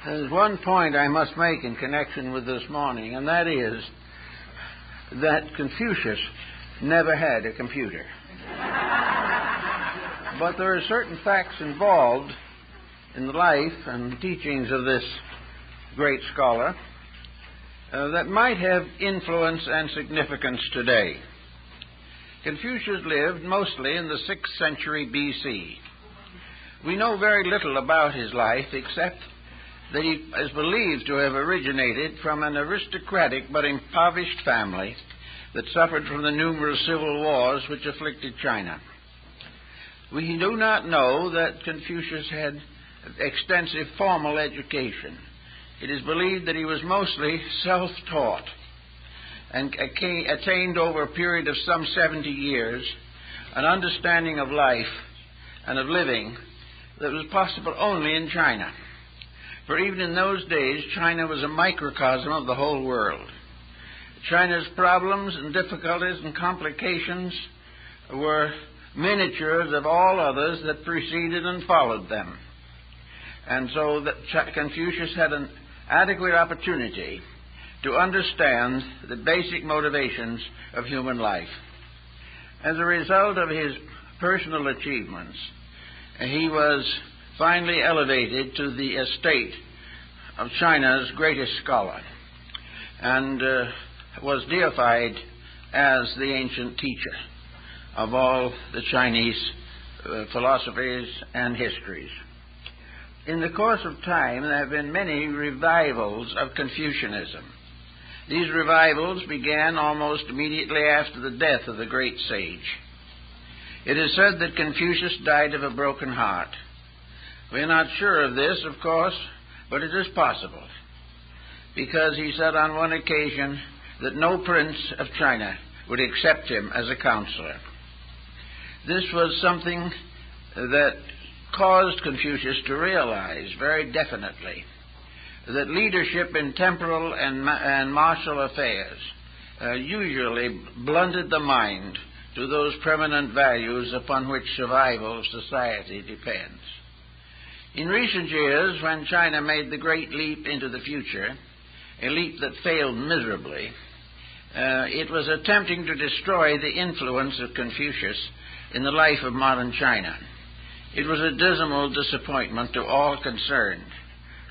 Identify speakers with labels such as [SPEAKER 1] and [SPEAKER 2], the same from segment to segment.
[SPEAKER 1] There's one point I must make in connection with this morning, and that is that Confucius never had a computer. But there are certain facts involved in the life and teachings of this great scholar that might have influence and significance today. Confucius lived mostly in the 6th century B.C. We know very little about his life except that he is believed to have originated from an aristocratic but impoverished family that suffered from the numerous civil wars which afflicted China. We do not know that Confucius had extensive formal education. It is believed that he was mostly self-taught and attained over a period of some 70 years an understanding of life and of living that was possible only in China. For even in those days, China was a microcosm of the whole world. China's problems and difficulties and complications were miniatures of all others that preceded and followed them. And so that Confucius had an adequate opportunity to understand the basic motivations of human life. As a result of his personal achievements, he was finally elevated to the estate of China's greatest scholar and was deified as the ancient teacher of all the Chinese philosophies and histories. In the course of time, there have been many revivals of Confucianism. These revivals began almost immediately after the death of the great sage. It is said that Confucius died of a broken heart. We are not sure of this, of course, but it is possible, because he said on one occasion that no prince of China would accept him as a counselor. This was something that caused Confucius to realize very definitely that leadership in temporal and martial affairs usually blunted the mind to those permanent values upon which survival of society depends. In recent years, when China made the great leap into the future, a leap that failed miserably, it was attempting to destroy the influence of Confucius in the life of modern China. It was a dismal disappointment to all concerned,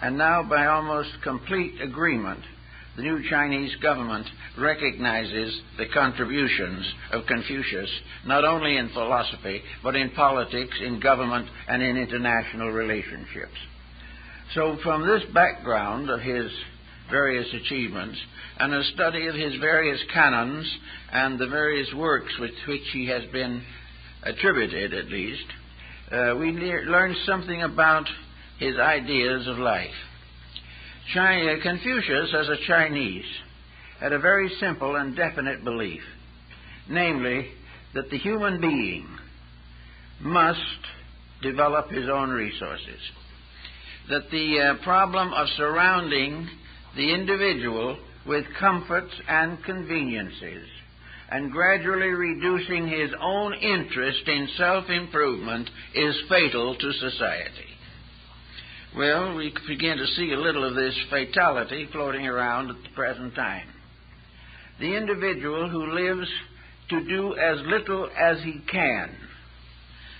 [SPEAKER 1] and now by almost complete agreement, the new Chinese government recognizes the contributions of Confucius, not only in philosophy, but in politics, in government, and in international relationships. So from this background of his various achievements, and a study of his various canons and the various works with which he has been attributed, at least, we learn something about his ideas of life. Confucius, as a Chinese, had a very simple and definite belief, namely that the human being must develop his own resources, that the problem of surrounding the individual with comforts and conveniences and gradually reducing his own interest in self-improvement is fatal to society. Well, we begin to see a little of this fatality floating around at the present time. The individual who lives to do as little as he can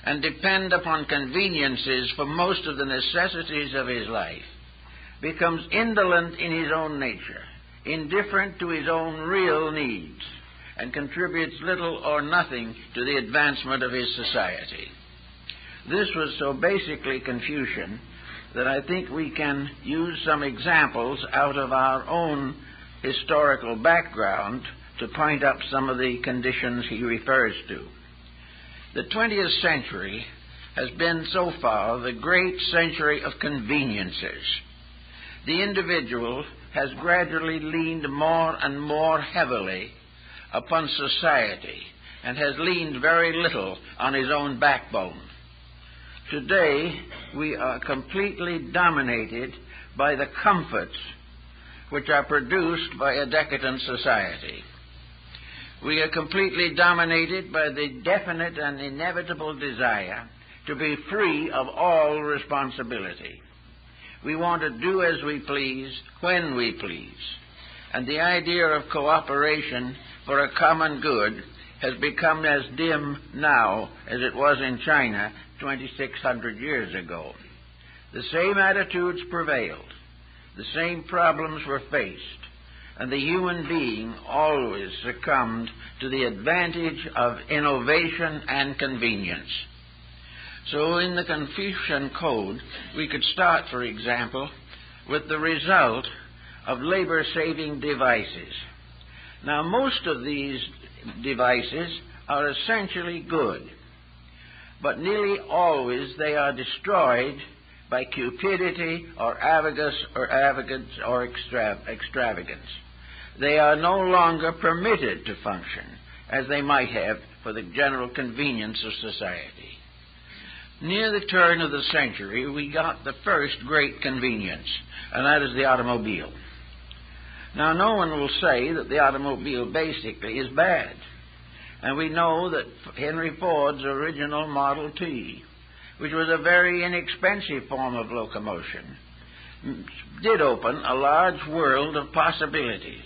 [SPEAKER 1] and depend upon conveniences for most of the necessities of his life becomes indolent in his own nature, indifferent to his own real needs, and contributes little or nothing to the advancement of his society. This was so basically Confucian that I think we can use some examples out of our own historical background to point up some of the conditions he refers to. The 20th century has been so far the great century of conveniences. The individual has gradually leaned more and more heavily upon society and has leaned very little on his own backbone. Today, we are completely dominated by the comforts which are produced by a decadent society. We are completely dominated by the definite and inevitable desire to be free of all responsibility. We want to do as we please, when we please. And the idea of cooperation for a common good has become as dim now as it was in China 2,600 years ago. The same attitudes prevailed. The same problems were faced. And the human being always succumbed to the advantage of innovation and convenience. So in the Confucian Code, we could start, for example, with the result of labor-saving devices. Now, most of these devices are essentially good, but nearly always they are destroyed by cupidity or arrogance or extravagance. They are no longer permitted to function as they might have for the general convenience of society. Near the turn of the century, we got the first great convenience, and that is the automobile. Now, no one will say that the automobile basically is bad. And we know that Henry Ford's original Model T, which was a very inexpensive form of locomotion, did open a large world of possibilities.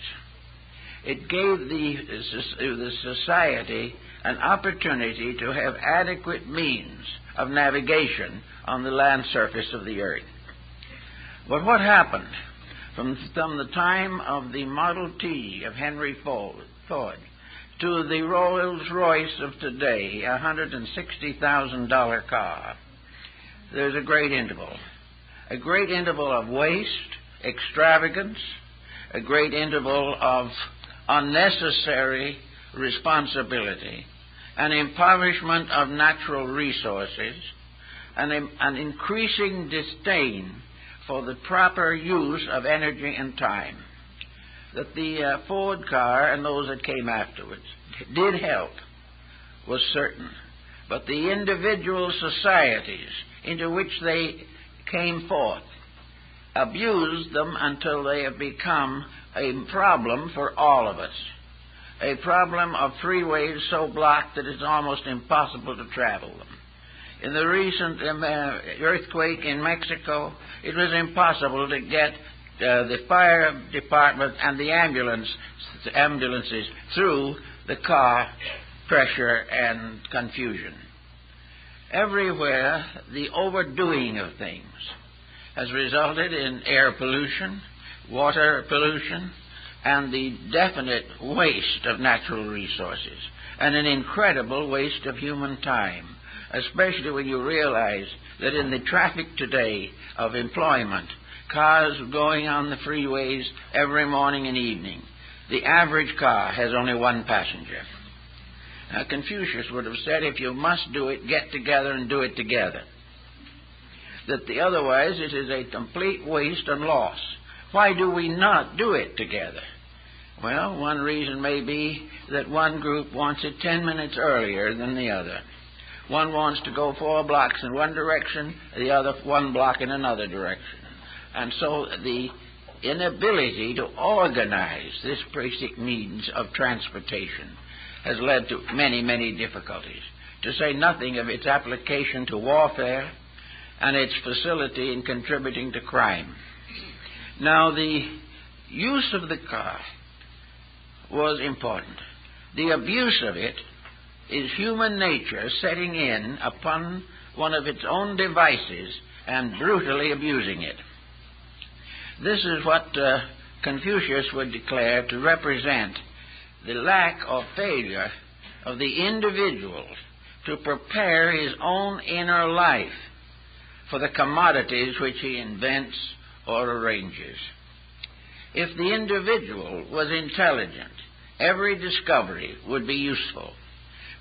[SPEAKER 1] It gave the society an opportunity to have adequate means of navigation on the land surface of the earth. But what happened from the time of the Model T of Henry Ford to the Rolls-Royce of today, a $160,000 car? There's a great interval of waste, extravagance, a great interval of unnecessary responsibility, an impoverishment of natural resources, an increasing disdain for the proper use of energy and time. That the Ford car and those that came afterwards did help was certain, but the individual societies into which they came forth abused them until they have become a problem for all of us. A problem of freeways so blocked that it's almost impossible to travel them. In the recent earthquake in Mexico, it was impossible to get the fire department and the ambulances through the car pressure and confusion. Everywhere, the overdoing of things has resulted in air pollution, water pollution, and the definite waste of natural resources, and an incredible waste of human time, especially when you realize that in the traffic today of employment, cars going on the freeways every morning and evening, the average car has only one passenger. Now, Confucius would have said, if you must do it, get together and do it together. Otherwise it is a complete waste and loss. Why do we not do it together? Well, one reason may be that one group wants it 10 minutes earlier than the other. One wants to go 4 blocks in one direction, the other 1 block in another direction. And so the inability to organize this basic means of transportation has led to many, many difficulties, to say nothing of its application to warfare and its facility in contributing to crime. Now, the use of the car was important. The abuse of it is human nature setting in upon one of its own devices and brutally abusing it. This is what Confucius would declare to represent the lack or failure of the individual to prepare his own inner life for the commodities which he invents or arranges. If the individual was intelligent, every discovery would be useful.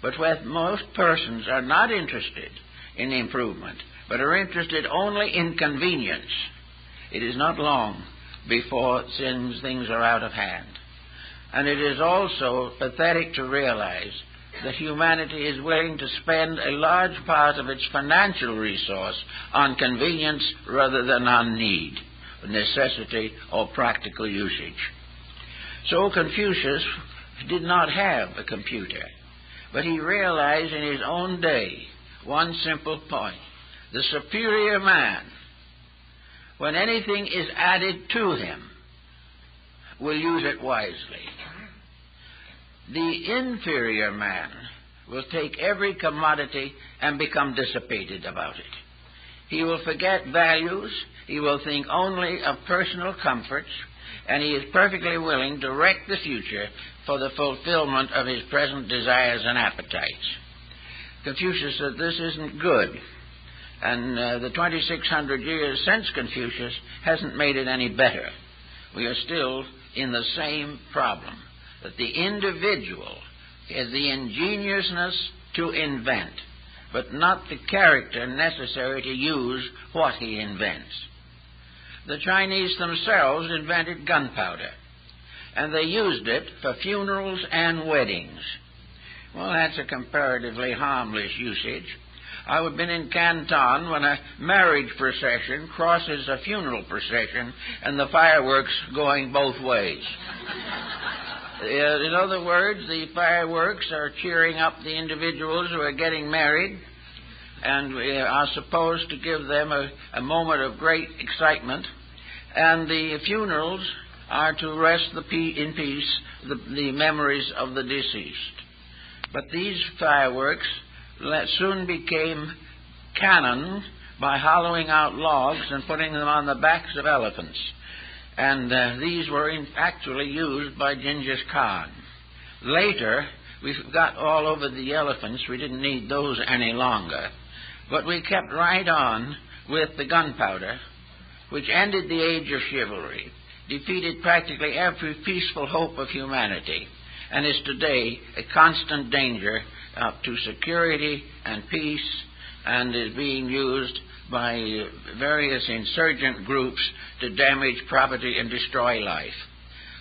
[SPEAKER 1] But when most persons are not interested in improvement, but are interested only in convenience, it is not long before things are out of hand. And it is also pathetic to realize that humanity is willing to spend a large part of its financial resource on convenience rather than on need, necessity, or practical usage. So Confucius did not have a computer, but he realized in his own day one simple point. The superior man when anything is added to him, will use it wisely. The inferior man will take every commodity and become dissipated about it. He will forget values, he will think only of personal comforts, and he is perfectly willing to wreck the future for the fulfillment of his present desires and appetites. Confucius said this isn't good, and the 2,600 years since Confucius hasn't made it any better. We are still in the same problem, that the individual has the ingeniousness to invent, but not the character necessary to use what he invents. The Chinese themselves invented gunpowder, and they used it for funerals and weddings. Well, that's a comparatively harmless usage. I've been in Canton when a marriage procession crosses a funeral procession and the fireworks going both ways. In other words, the fireworks are cheering up the individuals who are getting married and are supposed to give them a moment of great excitement, and the funerals are to rest in peace the memories of the deceased. But these fireworks soon became cannon by hollowing out logs and putting them on the backs of elephants. And these were actually used by Genghis Khan. Later, we got all over the elephants. We didn't need those any longer. But we kept right on with the gunpowder, which ended the age of chivalry, defeated practically every peaceful hope of humanity, and is today a constant danger to security and peace, and is being used by various insurgent groups to damage property and destroy life.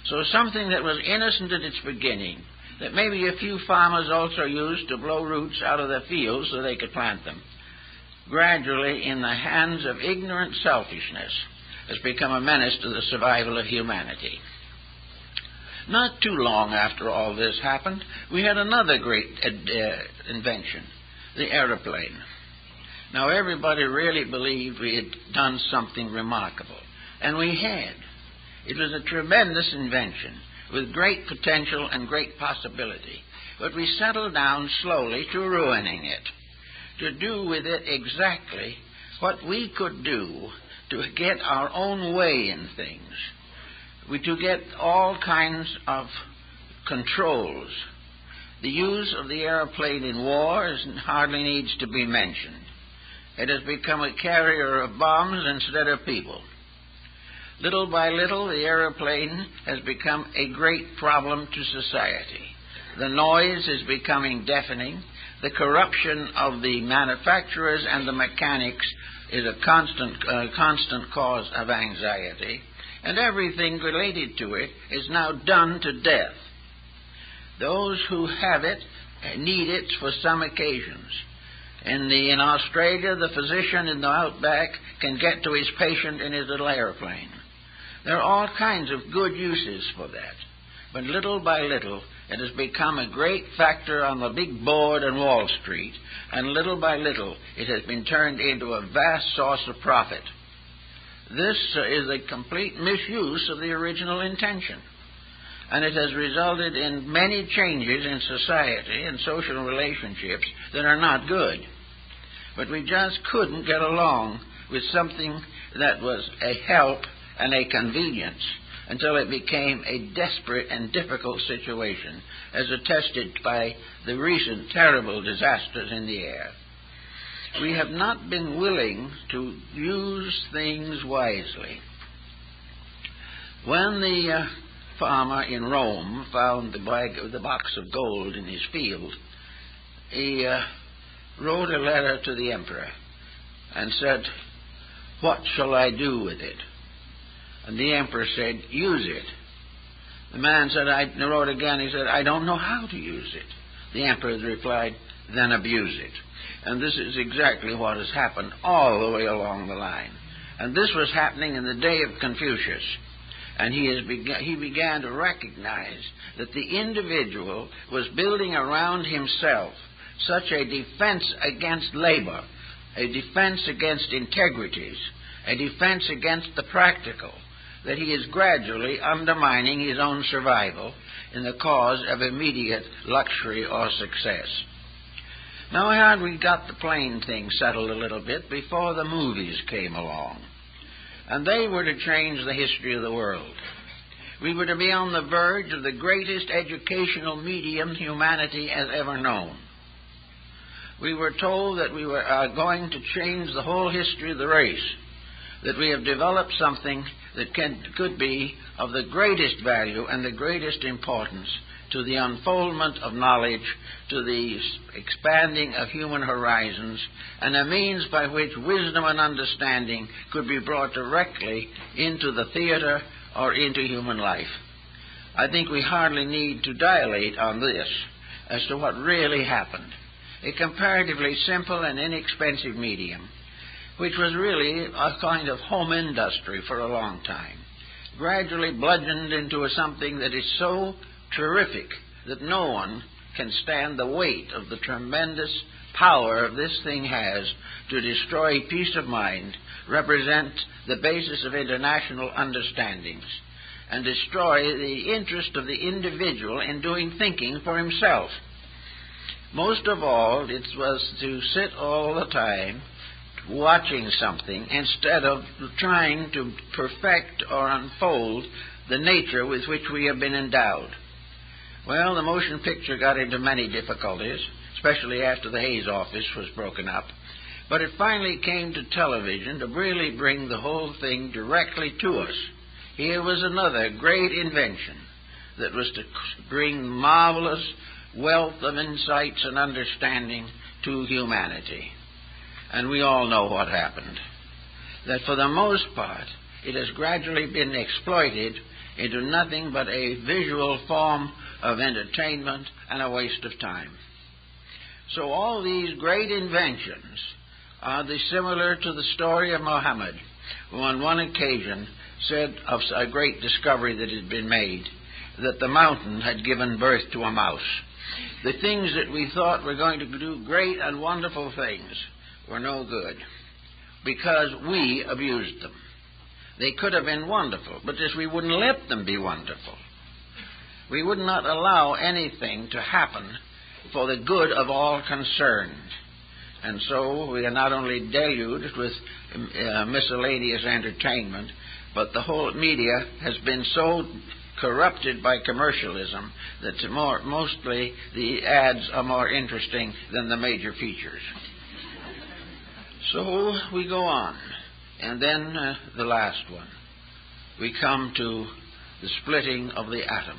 [SPEAKER 1] So something that was innocent at its beginning, that maybe a few farmers also used to blow roots out of their fields so they could plant them, gradually in the hands of ignorant selfishness has become a menace to the survival of humanity. Not too long after all this happened, we had another great invention, the aeroplane. Now, everybody really believed we had done something remarkable, and we had. It was a tremendous invention with great potential and great possibility, but we settled down slowly to ruining it, to do with it exactly what we could do to get our own way in things, to get all kinds of controls. The use of the airplane in war hardly needs to be mentioned. It has become a carrier of bombs instead of people. Little by little, the airplane has become a great problem to society. The noise is becoming deafening. The corruption of the manufacturers and the mechanics is a constant cause of anxiety, and everything related to it is now done to death. Those who have it need it for some occasions. In Australia, the physician in the outback can get to his patient in his little airplane. There are all kinds of good uses for that. But little by little, it has become a great factor on the big board in Wall Street, and little by little, it has been turned into a vast source of profit. This is a complete misuse of the original intention, and it has resulted in many changes in society and social relationships that are not good. But we just couldn't get along with something that was a help and a convenience until it became a desperate and difficult situation, as attested by the recent terrible disasters in the air. We have not been willing to use things wisely. When the farmer in Rome found the box of gold in his field, he wrote a letter to the emperor and said, "What shall I do with it?" And the emperor said, "Use it." The man said, wrote again, he said, "I don't know how to use it." The emperor replied, "Then abuse it." And this is exactly what has happened all the way along the line. And this was happening in the day of Confucius. And he began to recognize that the individual was building around himself such a defense against labor, a defense against integrities, a defense against the practical, that he is gradually undermining his own survival in the cause of immediate luxury or success. Now, had we got the plain thing settled a little bit before the movies came along, and they were to change the history of the world. We were to be on the verge of the greatest educational medium humanity has ever known. We were told that we were going to change the whole history of the race, that we have developed something that could be of the greatest value and the greatest importance to the unfoldment of knowledge, to the expanding of human horizons, and a means by which wisdom and understanding could be brought directly into the theater or into human life. I think we hardly need to dilate on this as to what really happened. A comparatively simple and inexpensive medium, which was really a kind of home industry for a long time, gradually bludgeoned into something that is so terrific that no one can stand the weight of the tremendous power this thing has to destroy peace of mind, represent the basis of international understandings, and destroy the interest of the individual in doing thinking for himself. Most of all, it was to sit all the time watching something instead of trying to perfect or unfold the nature with which we have been endowed. Well, the motion picture got into many difficulties, especially after the Hayes office was broken up. But it finally came to television to really bring the whole thing directly to us. Here was another great invention that was to bring marvelous wealth of insights and understanding to humanity. And we all know what happened. That for the most part, it has gradually been exploited into nothing but a visual form of entertainment and a waste of time. So all these great inventions are similar to the story of Muhammad, who on one occasion said of a great discovery that had been made, that the mountain had given birth to a mouse. The things that we thought were going to do great and wonderful things were no good because we abused them. They could have been wonderful, but just we wouldn't let them be wonderful. We would not allow anything to happen for the good of all concerned. And so we are not only deluged with miscellaneous entertainment, but the whole media has been so corrupted by commercialism that mostly the ads are more interesting than the major features. So we go on. And then the last one. We come to the splitting of the atom.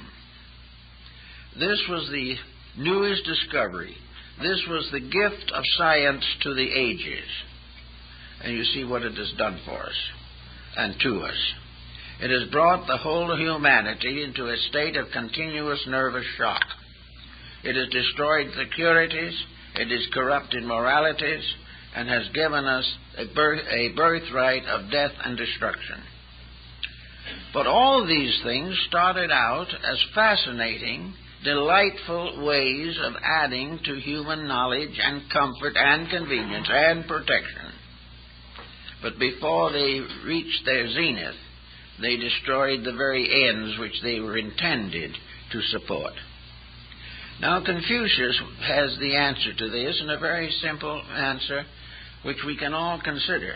[SPEAKER 1] This was the newest discovery. This was the gift of science to the ages. And you see what it has done for us and to us. It has brought the whole of humanity into a state of continuous nervous shock. It has destroyed securities, it has corrupted moralities, and has given us a birthright of death and destruction. But all these things started out as fascinating, delightful ways of adding to human knowledge and comfort and convenience and protection. But before they reached their zenith, they destroyed the very ends which they were intended to support. Now, Confucius has the answer to this, and a very simple answer which we can all consider,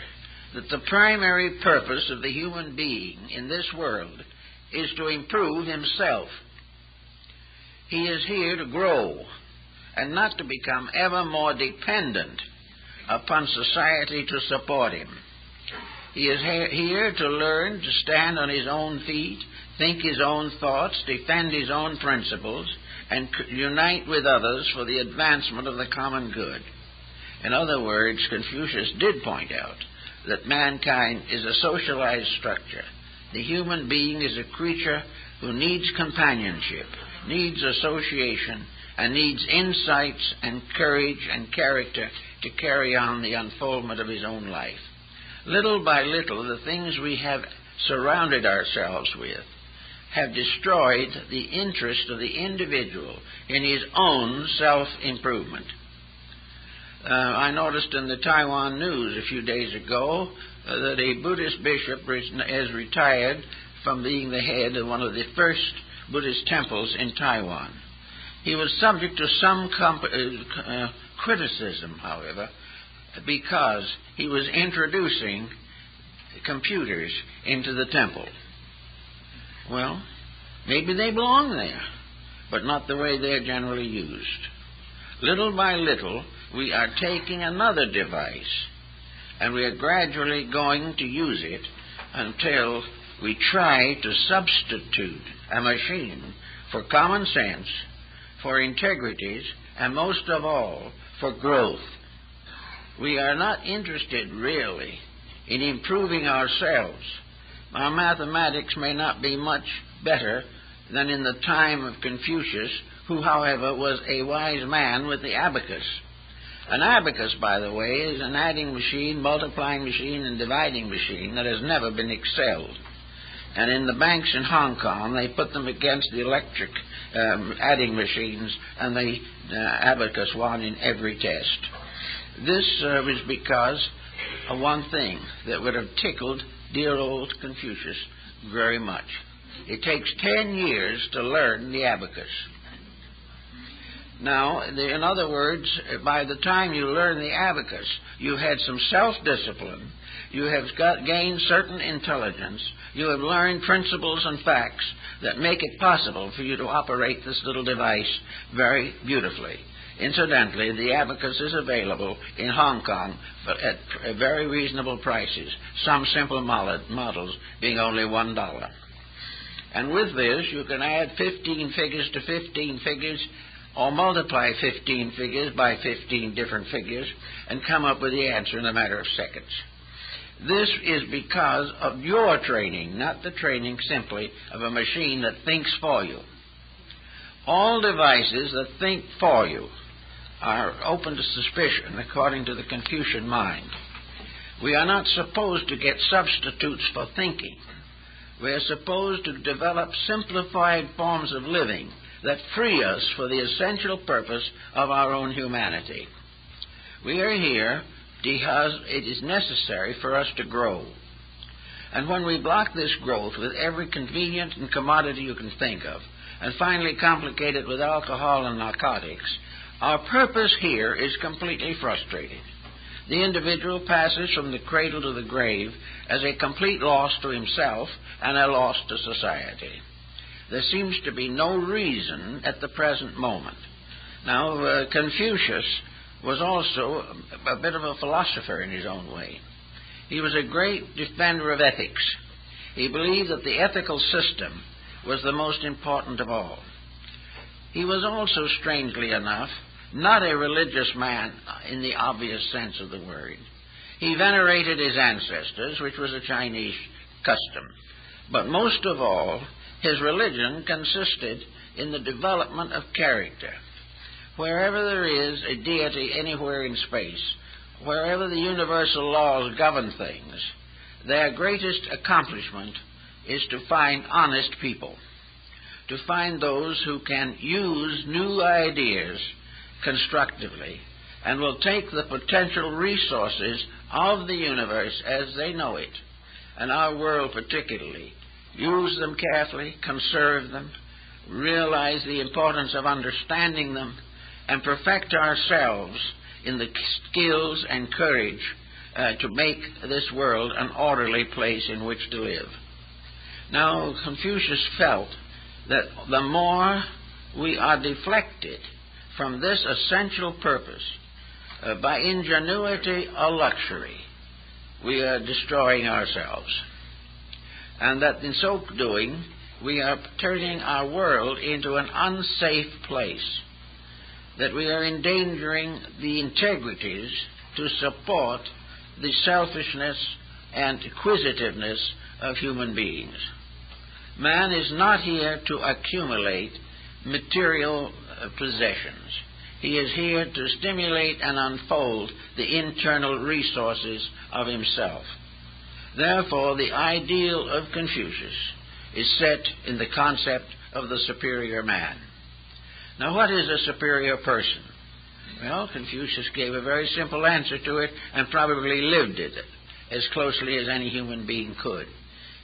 [SPEAKER 1] that the primary purpose of the human being in this world is to improve himself. He is here to grow and not to become ever more dependent upon society to support him. He is here to learn to stand on his own feet, think his own thoughts, defend his own principles, and unite with others for the advancement of the common good. In other words, Confucius did point out that mankind is a socialized structure. The human being is a creature who needs companionship, needs association, and needs insights and courage and character to carry on the unfoldment of his own life. Little by little, the things we have surrounded ourselves with have destroyed the interest of the individual in his own self-improvement. I noticed in the Taiwan news a few days ago that a Buddhist bishop has retired from being the head of one of the first Buddhist temples in Taiwan. He was subject to some criticism, however, because he was introducing computers into the temple. Well, maybe they belong there, but not the way they're generally used. Little by little, we are taking another device, and we are gradually going to use it until we try to substitute a machine for common sense, for integrities, and most of all, for growth. We are not interested, really, in improving ourselves. Our mathematics may not be much better than in the time of Confucius, who, however, was a wise man with the abacus. An abacus, by the way, is an adding machine, multiplying machine, and dividing machine that has never been excelled. And in the banks in Hong Kong, they put them against the electric adding machines, and the abacus won in every test. This was because of one thing that would have tickled dear old Confucius very much. It takes 10 years to learn the abacus. Now, in other words, by the time you learn the abacus, you had some self-discipline, you have gained certain intelligence, you have learned principles and facts that make it possible for you to operate this little device very beautifully. Incidentally, the abacus is available in Hong Kong at very reasonable prices, some simple models being only $1. And with this, you can add 15 figures to 15 figures, or multiply 15 figures by 15 different figures, and come up with the answer in a matter of seconds. This is because of your training, not the training simply of a machine that thinks for you. All devices that think for you are open to suspicion according to the Confucian mind. We are not supposed to get substitutes for thinking. We are supposed to develop simplified forms of living that free us for the essential purpose of our own humanity. We are here because it is necessary for us to grow. And when we block this growth with every convenient and commodity you can think of, and finally complicate it with alcohol and narcotics, our purpose here is completely frustrated. The individual passes from the cradle to the grave as a complete loss to himself and a loss to society. There seems to be no reason at the present moment. Now, Confucius was also a bit of a philosopher in his own way. He was a great defender of ethics. He believed that the ethical system was the most important of all. He was also, strangely enough, not a religious man in the obvious sense of the word. He venerated his ancestors, which was a Chinese custom. But most of all, his religion consisted in the development of character. Wherever there is a deity anywhere in space, wherever the universal laws govern things, their greatest accomplishment is to find honest people, to find those who can use new ideas constructively and will take the potential resources of the universe as they know it, and our world particularly, use them carefully, conserve them, realize the importance of understanding them, and perfect ourselves in the skills and courage to make this world an orderly place in which to live. Now, Confucius felt that the more we are deflected from this essential purpose by ingenuity or luxury, we are destroying ourselves. And that in so doing, we are turning our world into an unsafe place, that we are endangering the integrities to support the selfishness and acquisitiveness of human beings. Man is not here to accumulate material possessions. He is here to stimulate and unfold the internal resources of himself. Therefore, the ideal of Confucius is set in the concept of the superior man. Now, what is a superior person? Well, Confucius gave a very simple answer to it and probably lived it as closely as any human being could.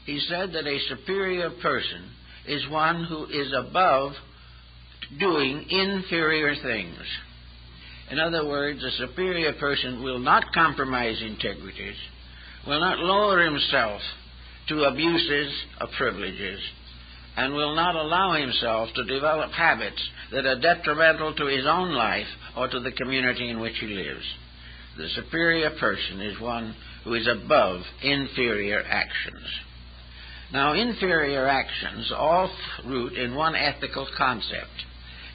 [SPEAKER 1] He said that a superior person is one who is above doing inferior things. In other words, a superior person will not compromise integrities, will not lower himself to abuses of privileges, and will not allow himself to develop habits that are detrimental to his own life or to the community in which he lives. The superior person is one who is above inferior actions. Now, inferior actions all root in one ethical concept.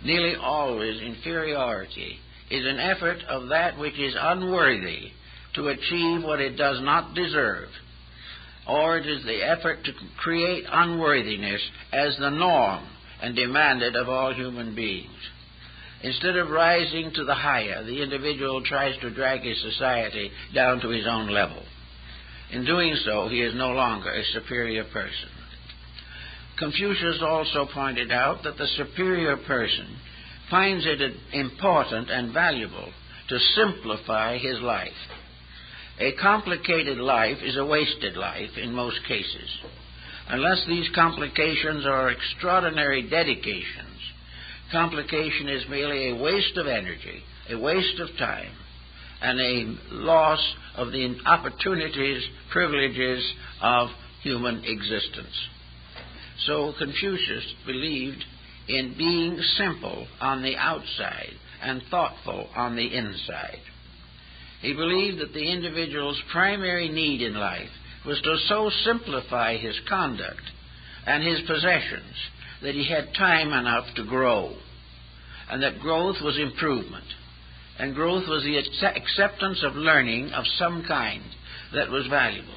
[SPEAKER 1] Nearly always, inferiority is an effort of that which is unworthy to achieve what it does not deserve, or it is the effort to create unworthiness as the norm and demanded of all human beings. Instead of rising to the higher, the individual tries to drag his society down to his own level. In doing so, he is no longer a superior person. Confucius also pointed out that the superior person finds it important and valuable to simplify his life. A complicated life is a wasted life in most cases. Unless these complications are extraordinary dedications, complication is merely a waste of energy, a waste of time, and a loss of the opportunities, privileges of human existence. So Confucius believed in being simple on the outside and thoughtful on the inside. He believed that the individual's primary need in life was to so simplify his conduct and his possessions that he had time enough to grow, and that growth was improvement, and growth was the acceptance of learning of some kind that was valuable.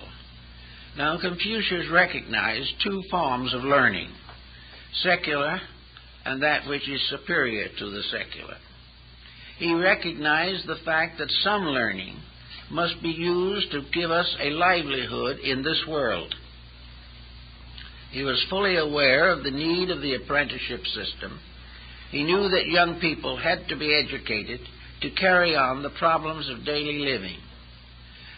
[SPEAKER 1] Now, Confucius recognized two forms of learning, secular and that which is superior to the secular. He recognized the fact that some learning must be used to give us a livelihood in this world. He was fully aware of the need of the apprenticeship system. He knew that young people had to be educated to carry on the problems of daily living.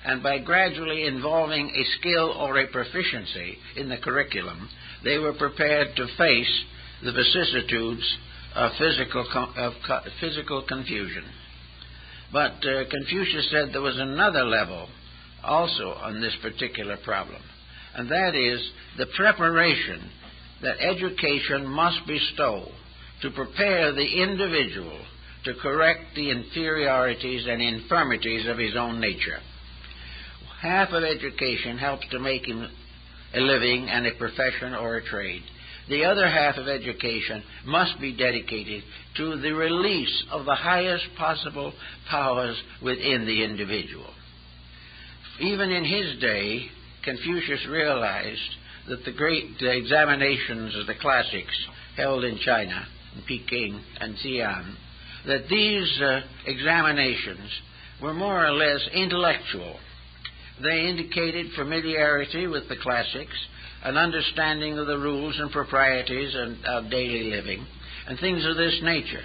[SPEAKER 1] And by gradually involving a skill or a proficiency in the curriculum, they were prepared to face the vicissitudes of physical confusion. But Confucius said there was another level also on this particular problem, and that is the preparation that education must bestow to prepare the individual to correct the inferiorities and infirmities of his own nature. Half of education helps to make him a living and a profession or a trade. The other half of education must be dedicated to the release of the highest possible powers within the individual. Even in his day, Confucius realized that the examinations of the classics held in China, in Peking and Xi'an, that these examinations were more or less intellectual. They indicated familiarity with the classics, an understanding of the rules and proprieties of daily living, and things of this nature.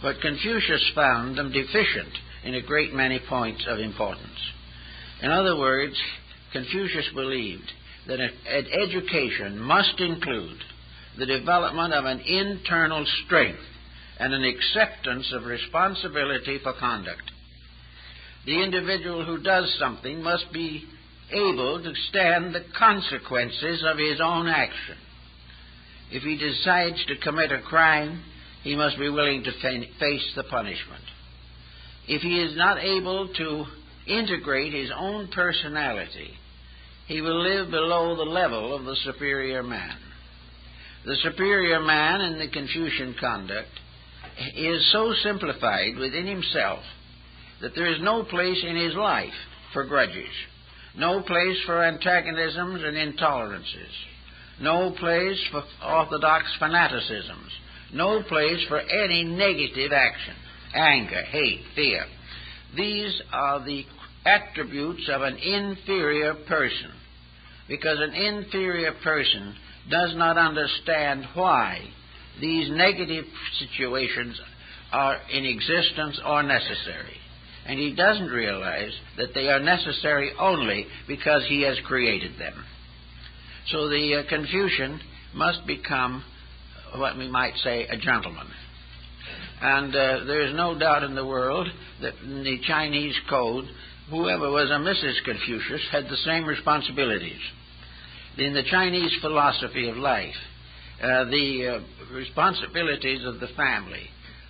[SPEAKER 1] But Confucius found them deficient in a great many points of importance. In other words, Confucius believed that an education must include the development of an internal strength and an acceptance of responsibility for conduct. The individual who does something must be able to stand the consequences of his own action. If he decides to commit a crime, he must be willing to face the punishment. If he is not able to integrate his own personality, he will live below the level of the superior man. The superior man in the Confucian conduct is so simplified within himself that there is no place in his life for grudges, no place for antagonisms and intolerances, no place for orthodox fanaticisms, no place for any negative action, anger, hate, fear. These are the attributes of an inferior person, because an inferior person does not understand why these negative situations are in existence or necessary. And he doesn't realize that they are necessary only because he has created them. So the Confucian must become what we might say a gentleman. And there is no doubt in the world that in the Chinese code, whoever was a Mrs. Confucius had the same responsibilities. In the Chinese philosophy of life, the responsibilities of the family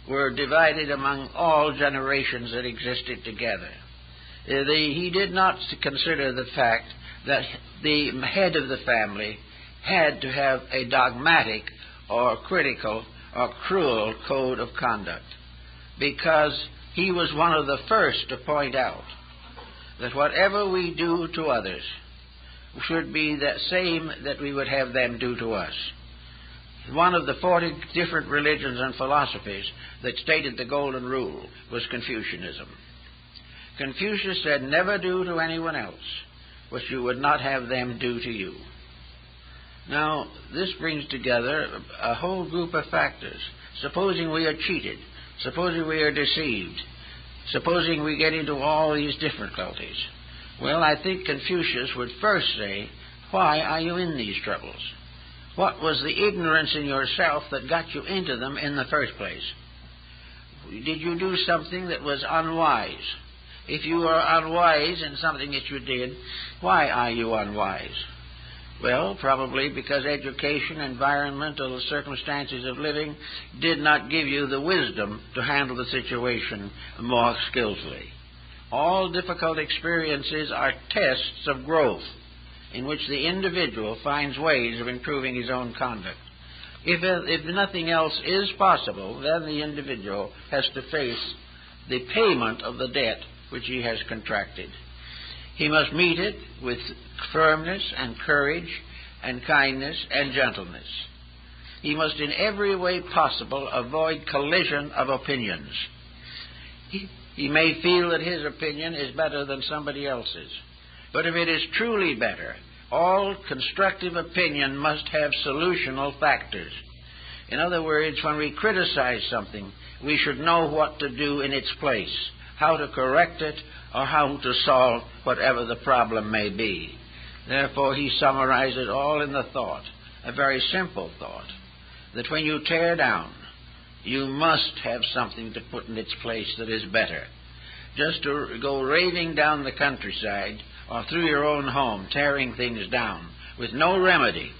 [SPEAKER 1] were divided among all generations that existed together. He did not consider the fact that the head of the family had to have a dogmatic or critical or cruel code of conduct, because he was one of the first to point out that whatever we do to others should be the same that we would have them do to us. One of the 40 different religions and philosophies that stated the golden rule was Confucianism. Confucius said, never do to anyone else what you would not have them do to you. Now, this brings together a whole group of factors. Supposing we are cheated, supposing we are deceived, supposing we get into all these difficulties. Well, I think Confucius would first say, why are you in these troubles? What was the ignorance in yourself that got you into them in the first place? Did you do something that was unwise? If you are unwise in something that you did, why are you unwise? Well, probably because education, environmental circumstances of living did not give you the wisdom to handle the situation more skillfully. All difficult experiences are tests of growth in which the individual finds ways of improving his own conduct. If nothing else is possible, then the individual has to face the payment of the debt which he has contracted. He must meet it with firmness and courage and kindness and gentleness. He must in every way possible avoid collision of opinions. He may feel that his opinion is better than somebody else's. But if it is truly better, all constructive opinion must have solutional factors. In other words, when we criticize something, we should know what to do in its place, how to correct it, or how to solve whatever the problem may be. Therefore, he summarized it all in the thought, a very simple thought, that when you tear down, you must have something to put in its place that is better. Just to go raving down the countryside or through your own home, tearing things down with no remedy,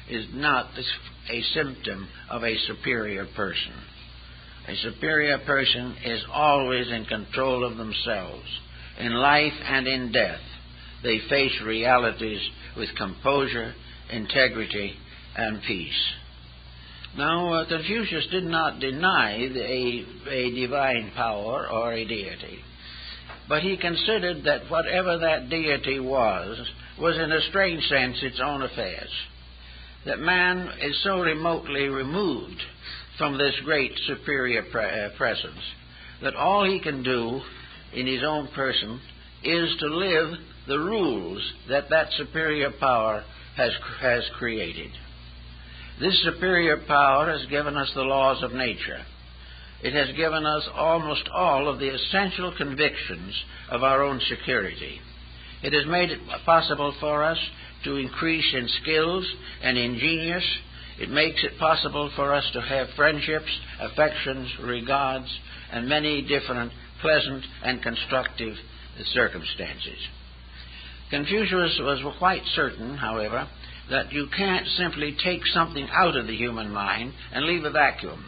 [SPEAKER 1] is not a symptom of a superior person. A superior person is always in control of themselves. In life and in death, they face realities with composure, integrity, and peace. Now, Confucius did not deny a divine power or a deity, but he considered that whatever that deity was in a strange sense its own affairs. That man is so remotely removed from this great superior presence that all he can do in his own person is to live the rules that that superior power has created. This superior power has given us the laws of nature. It has given us almost all of the essential convictions of our own security. It has made it possible for us to increase in skills and in genius. It makes it possible for us to have friendships, affections, regards, and many different pleasant and constructive circumstances. Confucius was quite certain, however, that you can't simply take something out of the human mind and leave a vacuum.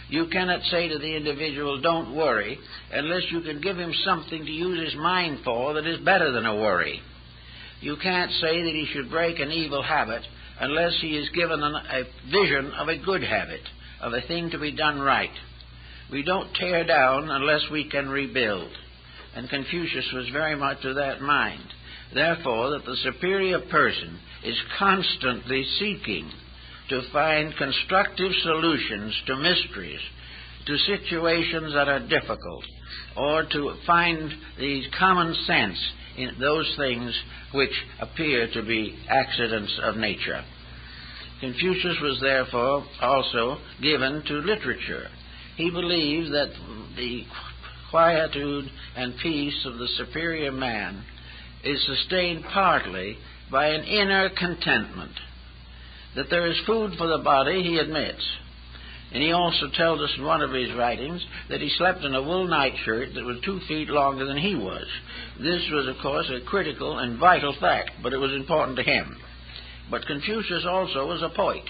[SPEAKER 1] You cannot say to the individual, don't worry, unless you can give him something to use his mind for that is better than a worry. You can't say that he should break an evil habit unless he is given a vision of a good habit, of a thing to be done right. We don't tear down unless we can rebuild. And Confucius was very much of that mind. Therefore, that the superior person is constantly seeking to find constructive solutions to mysteries, to situations that are difficult, or to find the common sense in those things which appear to be accidents of nature. Confucius was therefore also given to literature. He believes that the quietude and peace of the superior man is sustained partly by an inner contentment. That there is food for the body, he admits. And he also tells us in one of his writings that he slept in a wool nightshirt that was 2 feet longer than he was. This was, of course, a critical and vital fact, but it was important to him. But Confucius also was a poet.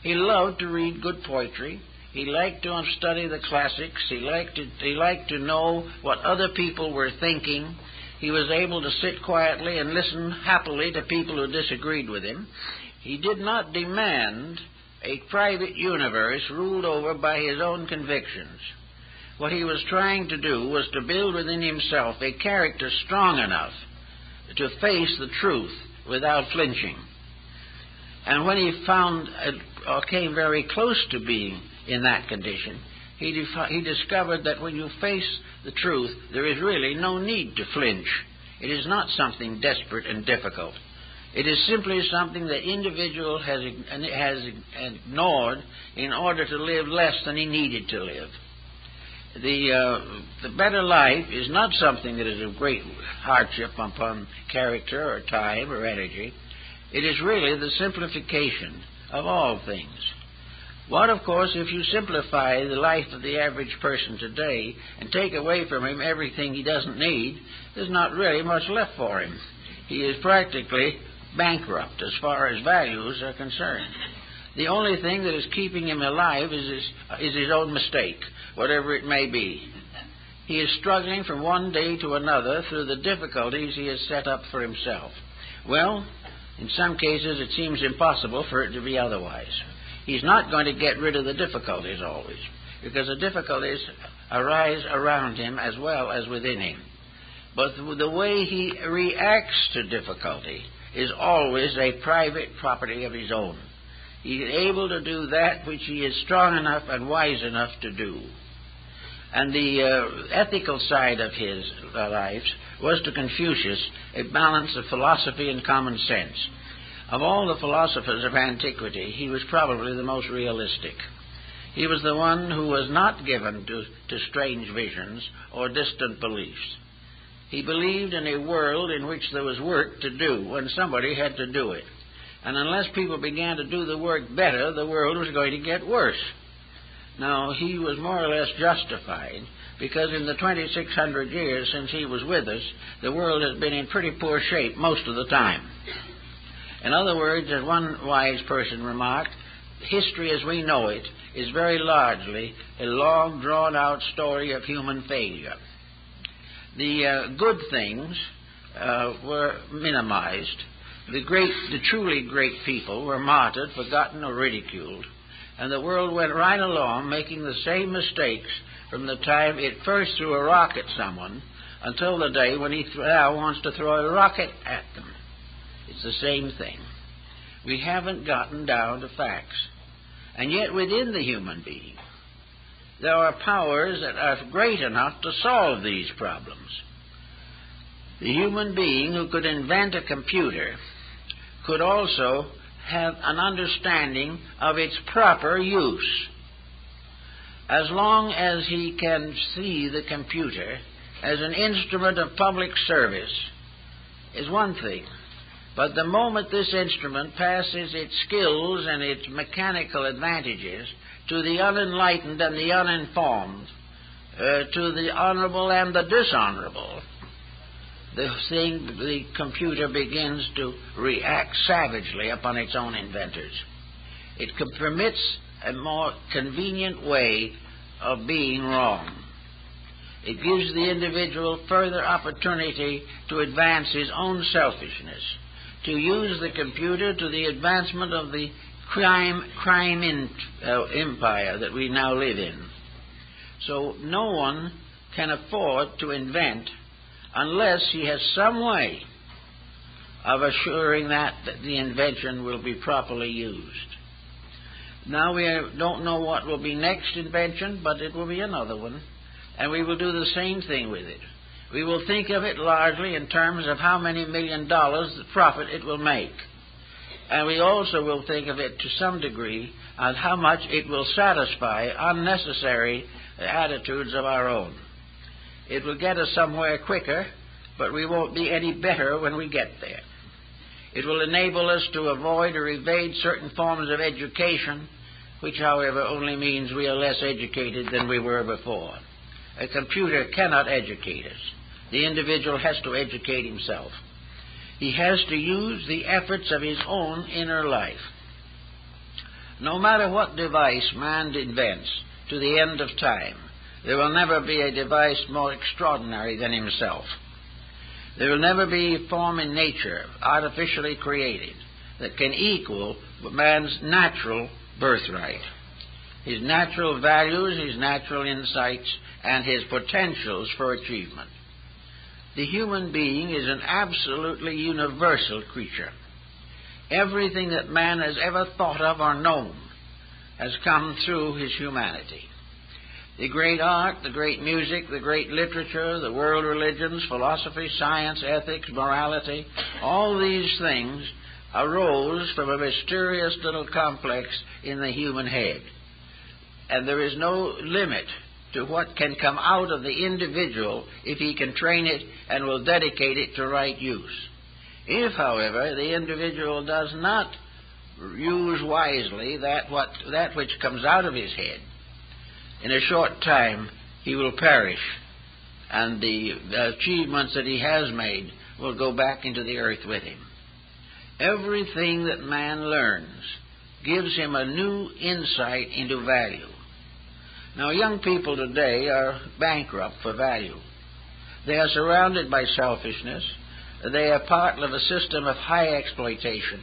[SPEAKER 1] He loved to read good poetry. He liked to study the classics. He liked to know what other people were thinking. He was able to sit quietly and listen happily to people who disagreed with him. He did not demand a private universe ruled over by his own convictions. What he was trying to do was to build within himself a character strong enough to face the truth without flinching. And when he found or came very close to being in that condition, he discovered that when you face the truth, there is really no need to flinch. It is not something desperate and difficult. It is simply something the individual has ignored in order to live less than he needed to live. The better life is not something that is of great hardship upon character or time or energy. It is really the simplification of all things. What, of course, if you simplify the life of the average person today and take away from him everything he doesn't need, there's not really much left for him. He is practically bankrupt as far as values are concerned. The only thing that is keeping him alive is his own mistake, whatever it may be. He is struggling from one day to another through the difficulties he has set up for himself. Well, in some cases it seems impossible for it to be otherwise. He's not going to get rid of the difficulties always, because the difficulties arise around him as well as within him. But the way he reacts to difficulty is always a private property of his own. He is able to do that which he is strong enough and wise enough to do. And the ethical side of his life was to Confucius a balance of philosophy and common sense. Of all the philosophers of antiquity, he was probably the most realistic. He was the one who was not given to strange visions or distant beliefs. He believed in a world in which there was work to do, and somebody had to do it. And unless people began to do the work better, the world was going to get worse. Now, he was more or less justified, because in the 2,600 years since he was with us, the world has been in pretty poor shape most of the time. In other words, as one wise person remarked, history as we know it is very largely a long, drawn-out story of human failure. The good things were minimized. The truly great people were martyred, forgotten, or ridiculed. And the world went right along making the same mistakes from the time it first threw a rock at someone until the day when he now wants to throw a rocket at them. It's the same thing. We haven't gotten down to facts. And yet within the human being, there are powers that are great enough to solve these problems. The human being who could invent a computer could also have an understanding of its proper use. As long as he can see the computer as an instrument of public service is one thing. But the moment this instrument passes its skills and its mechanical advantages to the unenlightened and the uninformed, to the honorable and the dishonorable, the computer begins to react savagely upon its own inventors. It permits a more convenient way of being wrong. It gives the individual further opportunity to advance his own selfishness, to use the computer to the advancement of the crime empire that we now live in. So no one can afford to invent unless he has some way of assuring that the invention will be properly used. Now we don't know what will be next invention, but it will be another one, and we will do the same thing with it. We will think of it largely in terms of how many $1 million profit it will make. And we also will think of it to some degree on how much it will satisfy unnecessary attitudes of our own. It will get us somewhere quicker, but we won't be any better when we get there. It will enable us to avoid or evade certain forms of education, which, however, only means we are less educated than we were before. A computer cannot educate us. The individual has to educate himself. He has to use the efforts of his own inner life. No matter what device man invents to the end of time, there will never be a device more extraordinary than himself. There will never be a form in nature, artificially created, that can equal man's natural birthright, his natural values, his natural insights, and his potentials for achievement. The human being is an absolutely universal creature. Everything that man has ever thought of or known has come through his humanity. The great art, the great music, the great literature, the world religions, philosophy, science, ethics, morality, all these things arose from a mysterious little complex in the human head. And there is no limit to what can come out of the individual if he can train it and will dedicate it to right use. If, however, the individual does not use wisely that which comes out of his head, in a short time he will perish, and the achievements that he has made will go back into the earth with him. Everything that man learns gives him a new insight into value. Now, young people today are bankrupt for value. They are surrounded by selfishness. They are part of a system of high exploitation.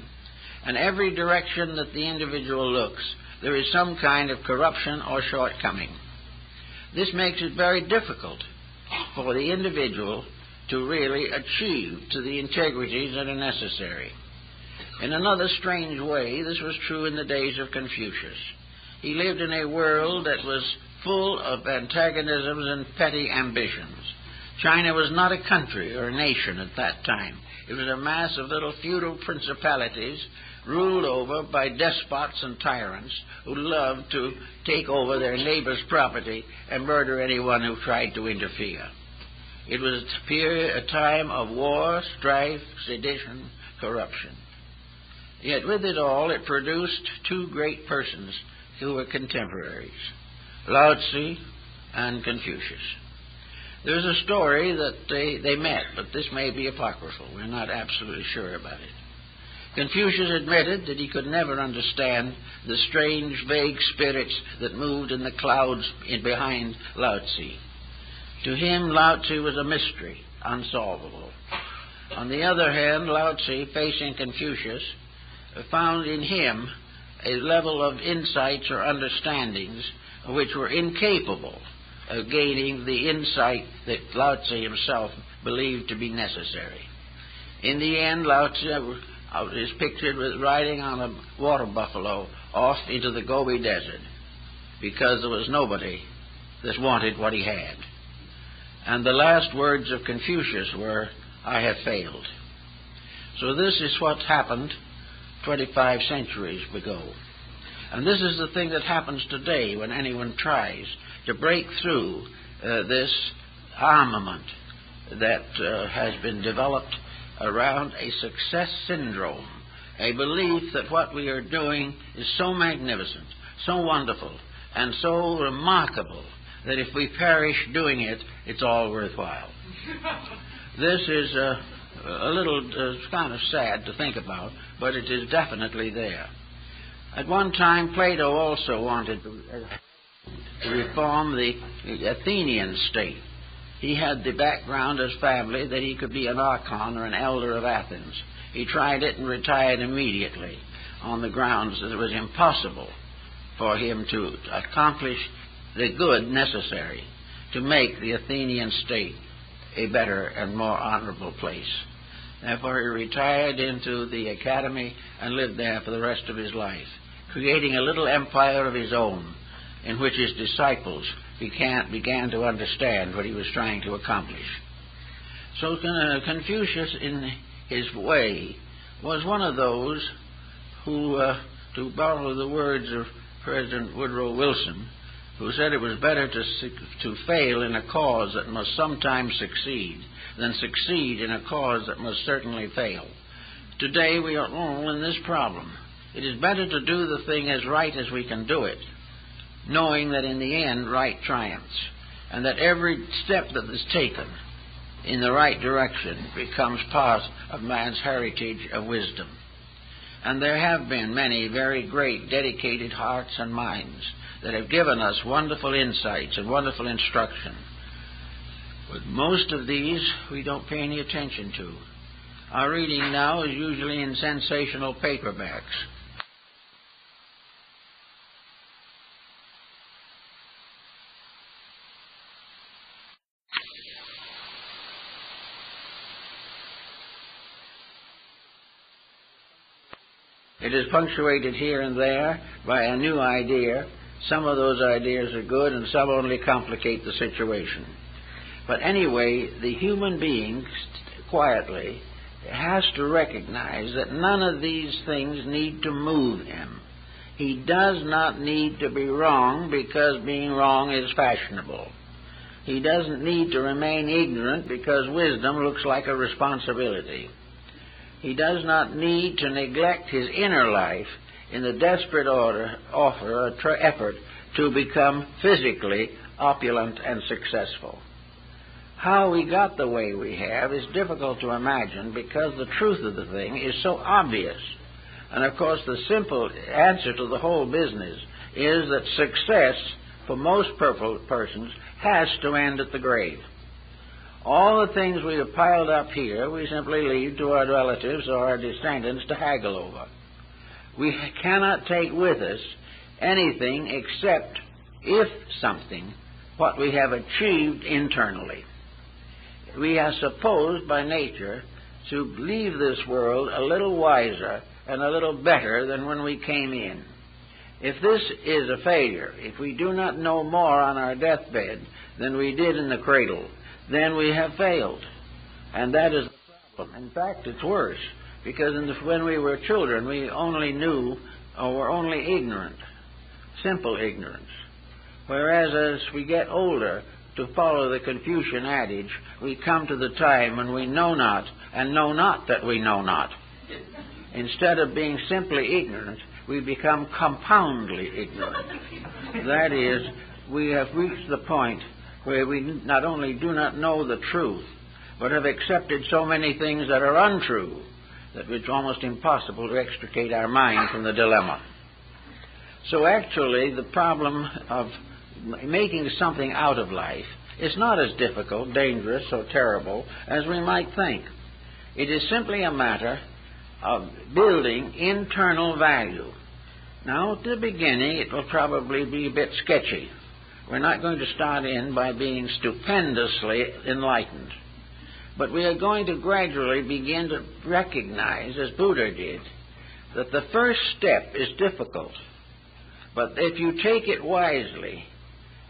[SPEAKER 1] And every direction that the individual looks, there is some kind of corruption or shortcoming. This makes it very difficult for the individual to really achieve to the integrities that are necessary. In another strange way, this was true in the days of Confucius. He lived in a world that was full of antagonisms and petty ambitions. China was not a country or a nation at that time. It was a mass of little feudal principalities ruled over by despots and tyrants who loved to take over their neighbor's property and murder anyone who tried to interfere. It was a time of war, strife, sedition, corruption. Yet with it all, it produced two great persons who were contemporaries, Lao Tzu and Confucius. There's a story that they met, but this may be apocryphal. We're not absolutely sure about it. Confucius admitted that he could never understand the strange, vague spirits that moved in the clouds behind Lao Tzu. To him, Lao Tzu was a mystery, unsolvable. On the other hand, Lao Tzu, facing Confucius, found in him a level of insights or understandings which were incapable of gaining the insight that Lao Tzu himself believed to be necessary. In the end, Lao Tzu is pictured with riding on a water buffalo off into the Gobi Desert because there was nobody that wanted what he had. And the last words of Confucius were, "I have failed." So this is what happened 25 centuries ago. And this is the thing that happens today when anyone tries to break through this armament that has been developed around a success syndrome, a belief that what we are doing is so magnificent, so wonderful, and so remarkable that if we perish doing it, it's all worthwhile. This is a little kind of sad to think about, but it is definitely there. At one time, Plato also wanted to reform the Athenian state. He had the background as family that he could be an archon or an elder of Athens. He tried it and retired immediately on the grounds that it was impossible for him to accomplish the good necessary to make the Athenian state a better and more honorable place. Therefore, he retired into the academy and lived there for the rest of his life, creating a little empire of his own in which his disciples began to understand what he was trying to accomplish. So Confucius, in his way, was one of those who, to borrow the words of President Woodrow Wilson, who said it was better to fail in a cause that must sometimes succeed than succeed in a cause that must certainly fail. Today we are all in this problem. It is better to do the thing as right as we can do it, knowing that in the end right triumphs, and that every step that is taken in the right direction becomes part of man's heritage of wisdom. And there have been many very great, dedicated hearts and minds that have given us wonderful insights and wonderful instruction. But most of these we don't pay any attention to. Our reading now is usually in sensational paperbacks. It is punctuated here and there by a new idea. Some of those ideas are good and some only complicate the situation. But anyway, the human being quietly has to recognize that none of these things need to move him. He does not need to be wrong because being wrong is fashionable. He doesn't need to remain ignorant because wisdom looks like a responsibility. He does not need to neglect his inner life in the desperate effort to become physically opulent and successful. How we got the way we have is difficult to imagine because the truth of the thing is so obvious. And of course the simple answer to the whole business is that success for most persons has to end at the grave. All the things we have piled up here, we simply leave to our relatives or our descendants to haggle over. We cannot take with us anything except, if something, what we have achieved internally. We are supposed by nature to leave this world a little wiser and a little better than when we came in. If this is a failure, if we do not know more on our deathbed than we did in the cradle, then we have failed. And that is the problem. In fact, it's worse, because when we were children, we only knew or were only ignorant, simple ignorance. Whereas as we get older, to follow the Confucian adage, we come to the time when we know not, and know not that we know not. Instead of being simply ignorant, we become compoundly ignorant. That is, we have reached the point where we not only do not know the truth, but have accepted so many things that are untrue that it's almost impossible to extricate our mind from the dilemma. So actually, the problem of making something out of life is not as difficult, dangerous, or terrible as we might think. It is simply a matter of building internal value. Now, at the beginning, it will probably be a bit sketchy. We're not going to start in by being stupendously enlightened. But we are going to gradually begin to recognize, as Buddha did, that the first step is difficult. But if you take it wisely,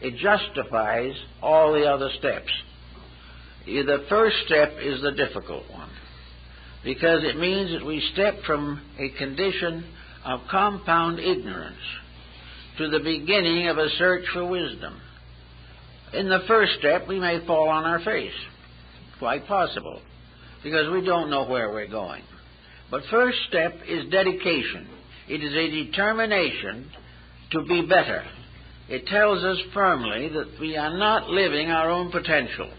[SPEAKER 1] it justifies all the other steps. The first step is the difficult one, because it means that we step from a condition of compound ignorance to the beginning of a search for wisdom. In the first step, we may fall on our face. Quite possible, because we don't know where we're going. But first step is dedication. It is a determination to be better. It tells us firmly that we are not living our own potential.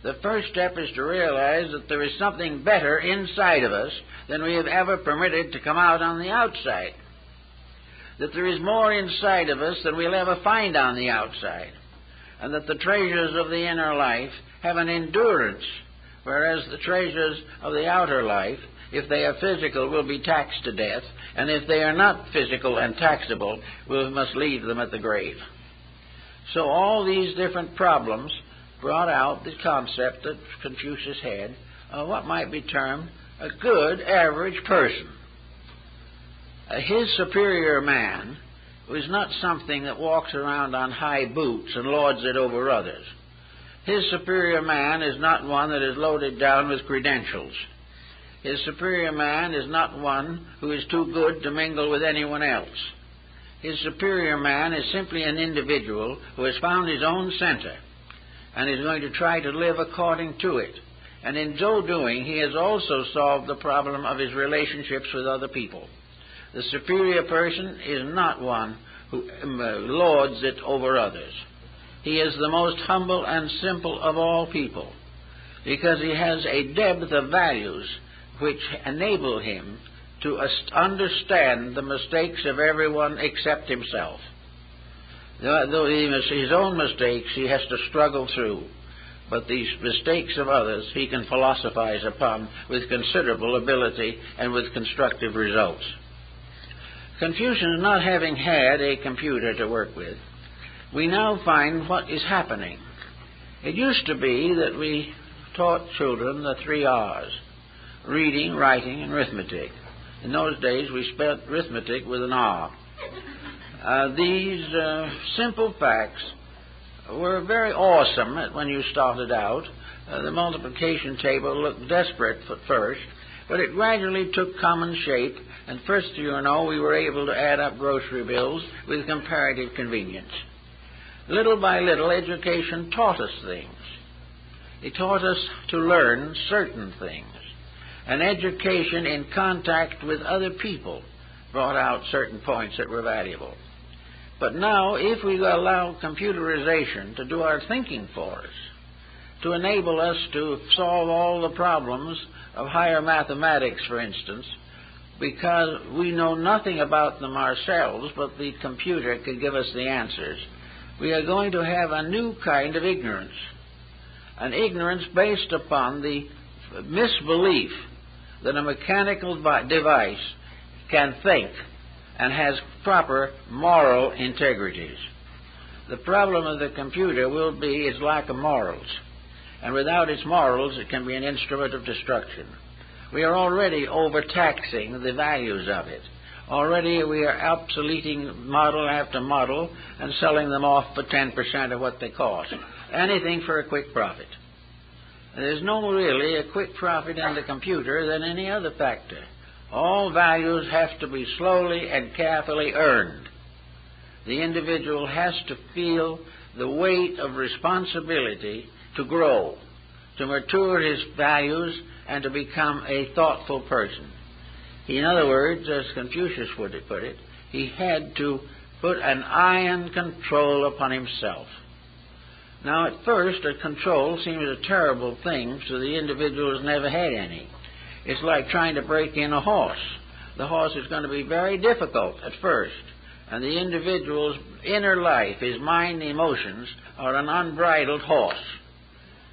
[SPEAKER 1] The first step is to realize that there is something better inside of us than we have ever permitted to come out on the outside. That there is more inside of us than we'll ever find on the outside. And that the treasures of the inner life have an endurance, whereas the treasures of the outer life, if they are physical, will be taxed to death, and if they are not physical and taxable, we must leave them at the grave. So all these different problems brought out the concept that Confucius had of what might be termed a good average person. His superior man was not something that walks around on high boots and lords it over others. His superior man is not one that is loaded down with credentials. His superior man is not one who is too good to mingle with anyone else. His superior man is simply an individual who has found his own center and is going to try to live according to it. And in so doing, he has also solved the problem of his relationships with other people. The superior person is not one who lords it over others. He is the most humble and simple of all people, because he has a depth of values which enable him to understand the mistakes of everyone except himself. Though his own mistakes he has to struggle through, but these mistakes of others he can philosophize upon with considerable ability and with constructive results. Confucius, not having had a computer to work with, we now find what is happening. It used to be that we taught children the 3 R's: reading, writing, and arithmetic. In those days we spelled arithmetic with an R. These simple facts were very awesome when you started out. The multiplication table looked desperate at first, but it gradually took common shape, and first you know we were able to add up grocery bills with comparative convenience. Little by little, education taught us things. It taught us to learn certain things. And education in contact with other people brought out certain points that were valuable. But now, if we allow computerization to do our thinking for us, to enable us to solve all the problems of higher mathematics, for instance, because we know nothing about them ourselves, but the computer can give us the answers, we are going to have a new kind of ignorance, an ignorance based upon the misbelief that a mechanical device can think and has proper moral integrities. The problem of the computer will be its lack of morals, and without its morals it can be an instrument of destruction. We are already overtaxing the values of it. Already we are obsoleting model after model and selling them off for 10% of what they cost. Anything for a quick profit. There's no really a quick profit in the computer than any other factor. All values have to be slowly and carefully earned. The individual has to feel the weight of responsibility to grow, to mature his values, and to become a thoughtful person. In other words, as Confucius would put it, he had to put an iron control upon himself. Now, at first, a control seems a terrible thing to the individual who's never had any. It's like trying to break in a horse. The horse is going to be very difficult at first, and the individual's inner life, his mind and emotions, are an unbridled horse,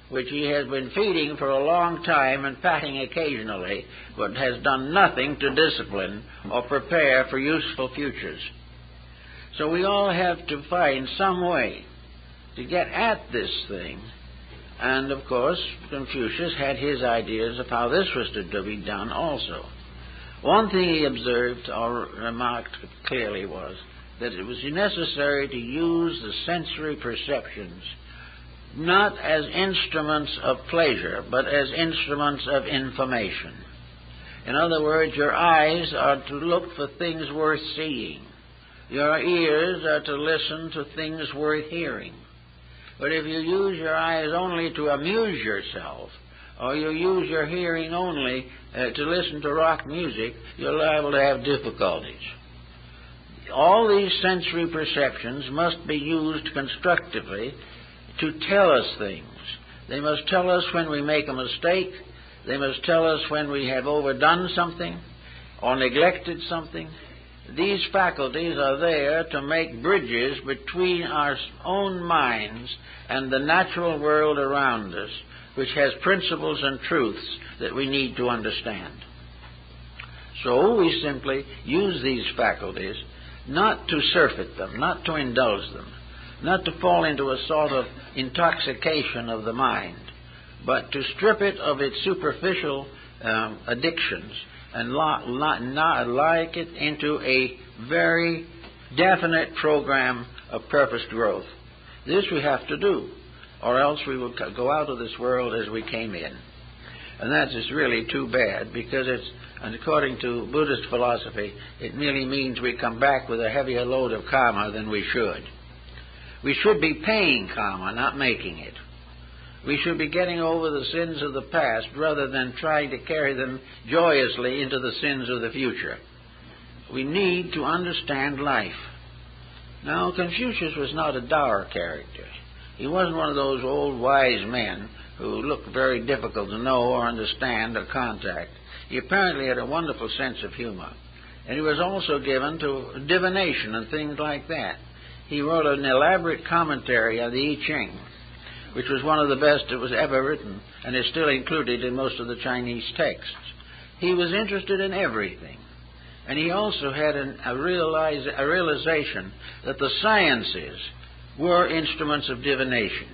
[SPEAKER 1] which he has been feeding for a long time and patting occasionally, but has done nothing to discipline or prepare for useful futures. So we all have to find some way to get at this thing. And, of course, Confucius had his ideas of how this was to be done also. One thing he observed or remarked clearly was that it was necessary to use the sensory perceptions not as instruments of pleasure, but as instruments of information. In other words, your eyes are to look for things worth seeing. Your ears are to listen to things worth hearing. But if you use your eyes only to amuse yourself, or you use your hearing only to listen to rock music, you're liable to have difficulties. All these sensory perceptions must be used constructively to tell us things. They must tell us when we make a mistake. They must tell us when we have overdone something or neglected something. These faculties are there to make bridges between our own minds and the natural world around us, which has principles and truths that we need to understand. So we simply use these faculties not to surfeit them, not to indulge them, not to fall into a sort of intoxication of the mind, but to strip it of its superficial addictions and like it into a very definite program of purposed growth. This we have to do, or else we will go out of this world as we came in. And that is really too bad, because and according to Buddhist philosophy, it merely means we come back with a heavier load of karma than we should. We should be paying karma, not making it. We should be getting over the sins of the past rather than trying to carry them joyously into the sins of the future. We need to understand life. Now, Confucius was not a dour character. He wasn't one of those old wise men who looked very difficult to know or understand or contact. He apparently had a wonderful sense of humor. And he was also given to divination and things like that. He wrote an elaborate commentary on the I Ching, which was one of the best that was ever written, and is still included in most of the Chinese texts. He was interested in everything. And he also had a realization that the sciences were instruments of divination.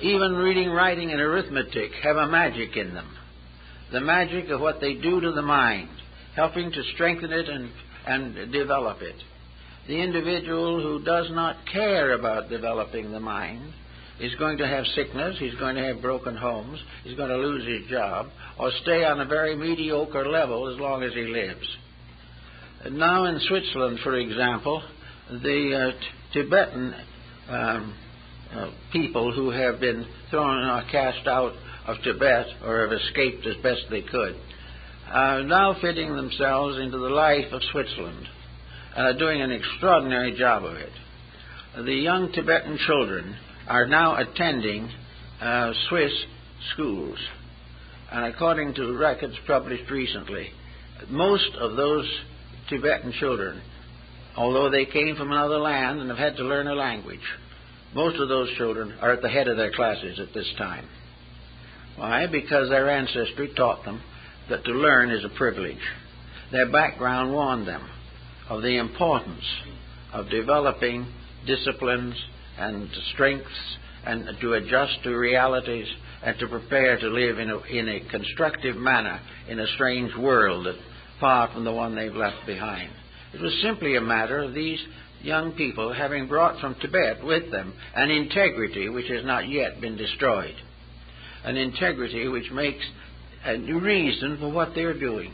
[SPEAKER 1] Even reading, writing, and arithmetic have a magic in them. The magic of what they do to the mind, helping to strengthen it and develop it. The individual who does not care about developing the mind is going to have sickness, he's going to have broken homes, he's going to lose his job, or stay on a very mediocre level as long as he lives. And now in Switzerland, for example, the Tibetan people who have been thrown or cast out of Tibet, or have escaped as best they could, are now fitting themselves into the life of Switzerland and are doing an extraordinary job of it. The young Tibetan children are now attending Swiss schools. And according to records published recently, most of those Tibetan children, although they came from another land and have had to learn a language, most of those children are at the head of their classes at this time. Why? Because their ancestry taught them that to learn is a privilege. Their background warned them of the importance of developing disciplines and strengths and to adjust to realities and to prepare to live in a constructive manner in a strange world far from the one they've left behind. It was simply a matter of these young people having brought from Tibet with them an integrity which has not yet been destroyed, an integrity which makes a reason for what they're doing.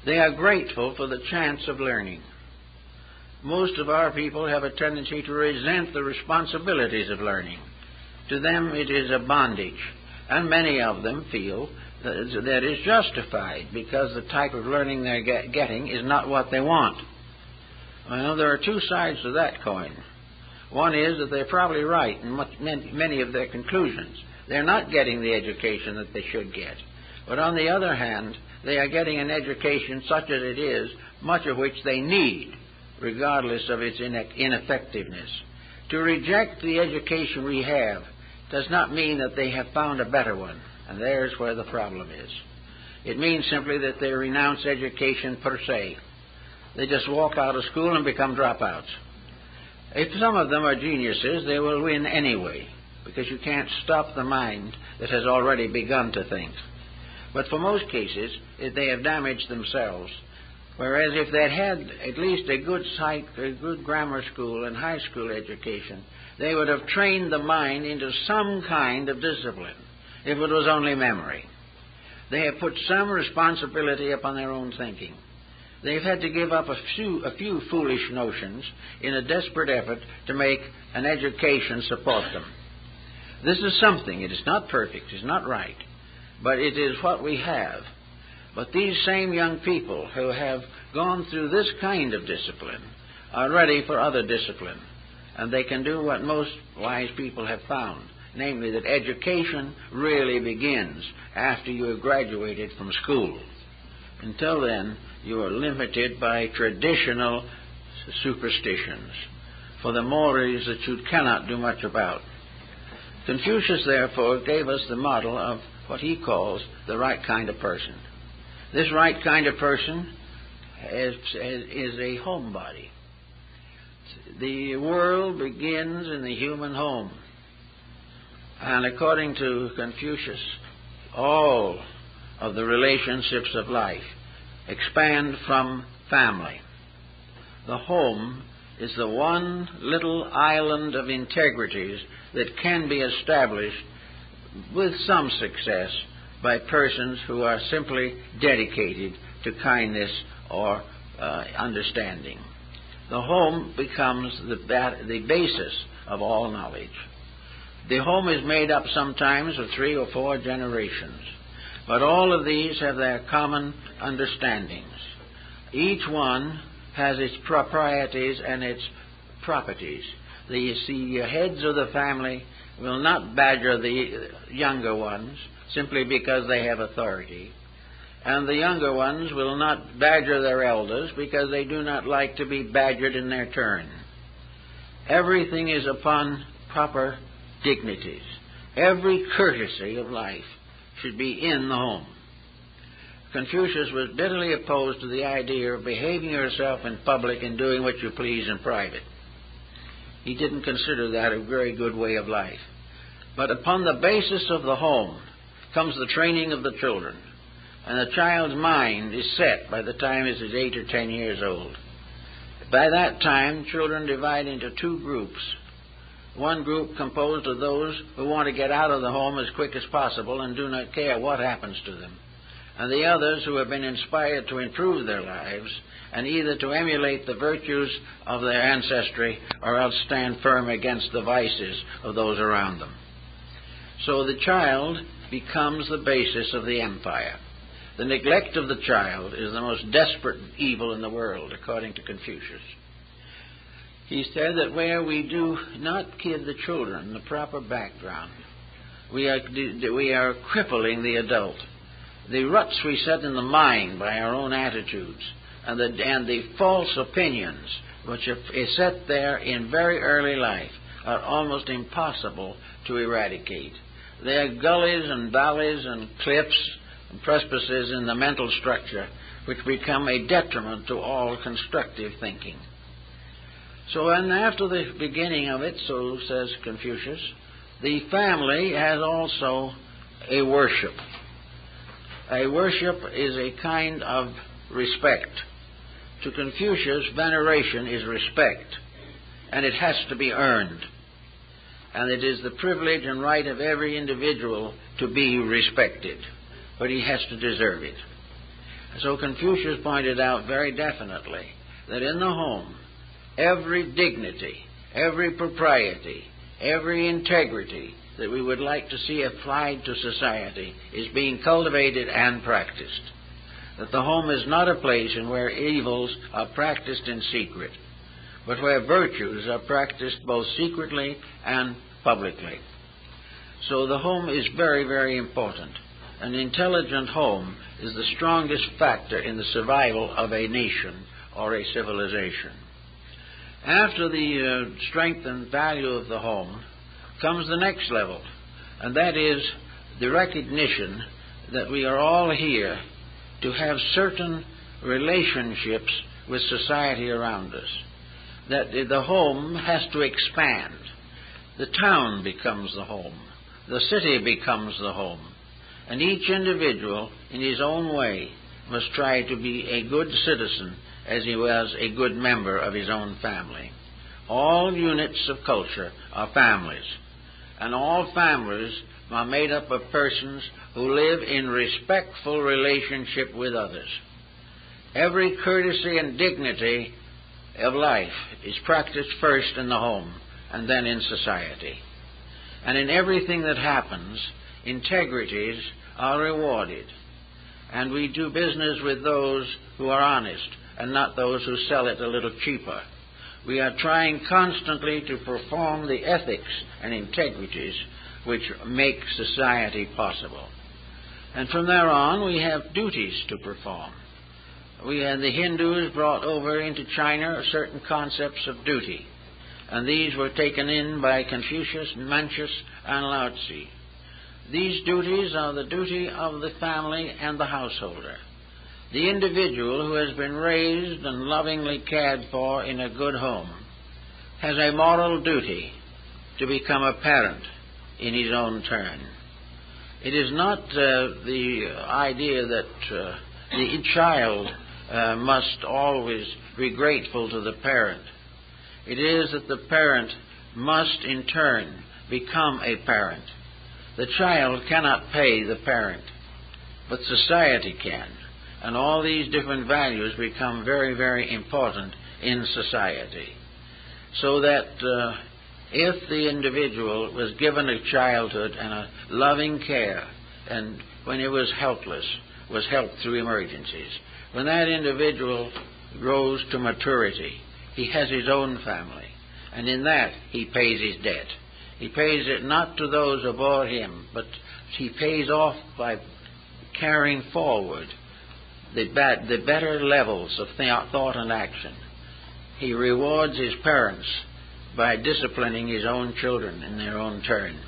[SPEAKER 1] They are grateful for the chance of learning. Most of our people have a tendency to resent the responsibilities of learning. To them it is a bondage, and many of them feel that is justified because the type of learning they're getting is not what they want. Well, there are two sides to that coin. One is that they're probably right in many of their conclusions. They're not getting the education that they should get. But on the other hand, they are getting an education such as it is, much of which they need, regardless of its ineffectiveness. To reject the education we have does not mean that they have found a better one, and there's where the problem is. It means simply that they renounce education per se. They just walk out of school and become dropouts. If some of them are geniuses, they will win anyway, because you can't stop the mind that has already begun to think. But for most cases, they have damaged themselves. Whereas if they'd had at least a good grammar school and high school education, they would have trained the mind into some kind of discipline, if it was only memory. They have put some responsibility upon their own thinking. They've had to give up a few foolish notions in a desperate effort to make an education support them. This is something. It is not perfect. It's not right. But it is what we have. But these same young people who have gone through this kind of discipline are ready for other discipline. And they can do what most wise people have found, namely that education really begins after you have graduated from school. Until then, you are limited by traditional superstitions for the mores that you cannot do much about. Confucius, therefore, gave us the model of what he calls the right kind of person. This right kind of person is a homebody. The world begins in the human home. And according to Confucius, all of the relationships of life expand from family. The home is the one little island of integrities that can be established with some success by persons who are simply dedicated to kindness or understanding. The home becomes the basis of all knowledge. The home is made up sometimes of 3 or 4 generations, but all of these have their common understandings. Each one has its proprieties and its properties. The heads of the family will not badger the younger ones simply because they have authority, and the younger ones will not badger their elders because they do not like to be badgered in their turn. Everything is upon proper dignities. Every courtesy of life should be in the home. Confucius was bitterly opposed to the idea of behaving yourself in public and doing what you please in private. He didn't consider that a very good way of life. But upon the basis of the home comes the training of the children, and the child's mind is set by the time it is 8 or 10 years old. By that time, children divide into 2 groups. One group composed of those who want to get out of the home as quick as possible and do not care what happens to them, and the others who have been inspired to improve their lives and either to emulate the virtues of their ancestry or else stand firm against the vices of those around them. So the child becomes the basis of the empire. The neglect of the child is the most desperate evil in the world, according to Confucius. He said that where we do not give the children the proper background, we are crippling the adult. The ruts we set in the mind by our own attitudes and the false opinions which are set there in very early life are almost impossible to eradicate. They are gullies and valleys and cliffs and precipices in the mental structure which become a detriment to all constructive thinking. So, and after the beginning of it, so says Confucius, the family has also a worship. A worship is a kind of respect. To Confucius, veneration is respect, and it has to be earned. And it is the privilege and right of every individual to be respected, but he has to deserve it. So Confucius pointed out very definitely that in the home, every dignity, every propriety, every integrity that we would like to see applied to society is being cultivated and practiced. That the home is not a place in where evils are practiced in secret, but where virtues are practiced both secretly and publicly. So the home is very, very important. An intelligent home is the strongest factor in the survival of a nation or a civilization. After the strength and value of the home comes the next level, and that is the recognition that we are all here to have certain relationships with society around us, that the home has to expand. The town becomes the home. The city becomes the home. And each individual, in his own way, must try to be a good citizen as he was a good member of his own family. All units of culture are families, and all families are made up of persons who live in respectful relationship with others. Every courtesy and dignity of life is practiced first in the home and then in society. And in everything that happens, integrities are rewarded. And we do business with those who are honest and not those who sell it a little cheaper. We are trying constantly to perform the ethics and integrities which make society possible. And from there on, we have duties to perform. The Hindus brought over into China certain concepts of duty, and these were taken in by Confucius, Mencius, and Lao Tzu. These duties are the duty of the family and the householder. The individual who has been raised and lovingly cared for in a good home has a moral duty to become a parent in his own turn. It is not the idea that the child must always be grateful to the parent. It is that the parent must in turn become a parent. The child cannot pay the parent. but society can. And all these different values become very, very important in society. So that if the individual was given a childhood and a loving care, and when he was helpless, was helped through emergencies, when that individual grows to maturity, he has his own family, and in that he pays his debt. He pays it not to those who bought him, but he pays off by carrying forward the better levels of thought and action. He rewards his parents by disciplining his own children in their own turn.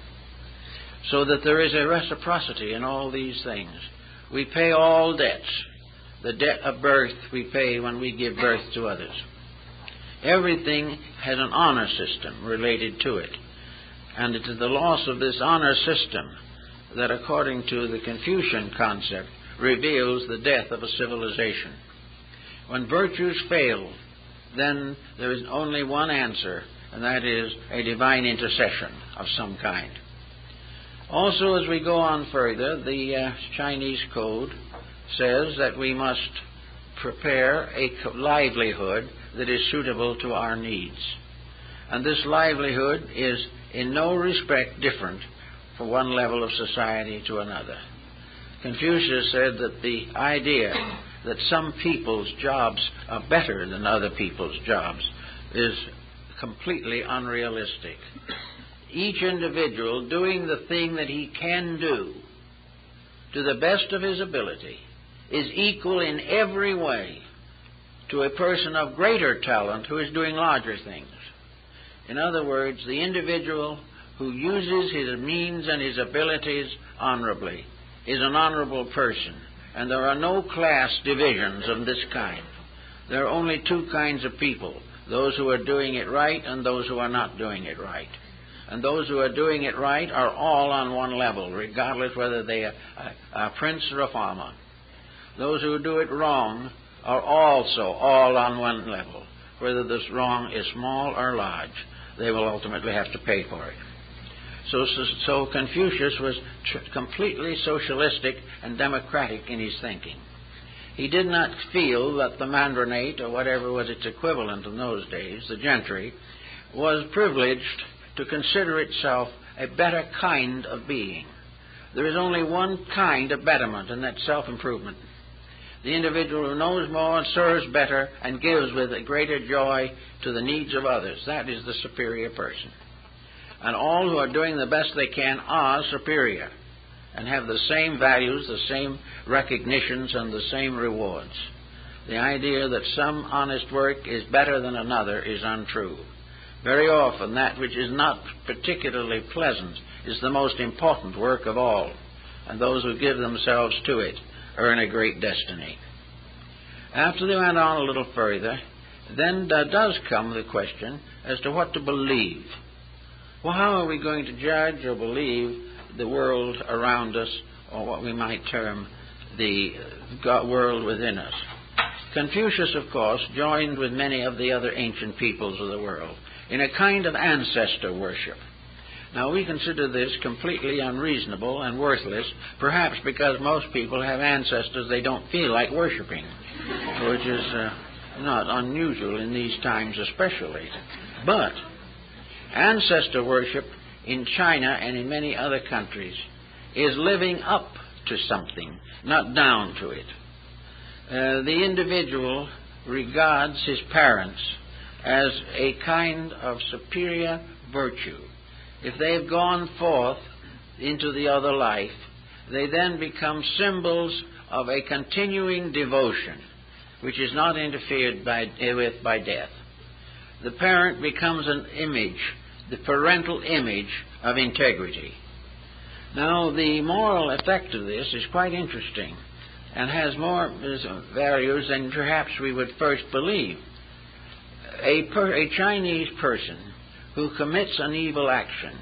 [SPEAKER 1] So that there is a reciprocity in all these things. We pay all debts. The debt of birth we pay when we give birth to others. Everything has an honor system related to it. And it is the loss of this honor system that, according to the Confucian concept, reveals the death of a civilization. When virtues fail, then there is only one answer, and that is a divine intercession of some kind. Also, as we go on further, the Chinese Code says that we must prepare a livelihood that is suitable to our needs. And this livelihood is in no respect different from one level of society to another. Confucius said that the idea that some people's jobs are better than other people's jobs is completely unrealistic. Each individual doing the thing that he can do to the best of his ability is equal in every way to a person of greater talent who is doing larger things. In other words, the individual who uses his means and his abilities honorably is an honorable person, and there are no class divisions of this kind. There are only two kinds of people, those who are doing it right and those who are not doing it right. And those who are doing it right are all on one level, regardless whether they are a prince or a farmer. Those who do it wrong are also all on one level. Whether this wrong is small or large, they will ultimately have to pay for it. So Confucius was completely socialistic and democratic in his thinking. He did not feel that the mandarinate, or whatever was its equivalent in those days, the gentry, was privileged to consider itself a better kind of being. There is only one kind of betterment, and that's self-improvement. The individual who knows more and serves better and gives with a greater joy to the needs of others, that is the superior person. And all who are doing the best they can are superior and have the same values, the same recognitions, and the same rewards. The idea that some honest work is better than another is untrue. Very often that which is not particularly pleasant is the most important work of all, and those who give themselves to it earn a great destiny. After they went on a little further, then does come the question as to what to believe. Well, how are we going to judge or believe the world around us, or what we might term the world within us? Confucius, of course, joined with many of the other ancient peoples of the world in a kind of ancestor worship. Now, we consider this completely unreasonable and worthless, perhaps because most people have ancestors they don't feel like worshiping, which is not unusual in these times especially. But ancestor worship in China and in many other countries is living up to something, not down to it. The individual regards his parents as a kind of superior virtue. If they've gone forth into the other life, they then become symbols of a continuing devotion, which is not interfered with by death. The parent becomes an image, the parental image of integrity. Now, the moral effect of this is quite interesting and has more values than perhaps we would first believe. A Chinese person who commits an evil action,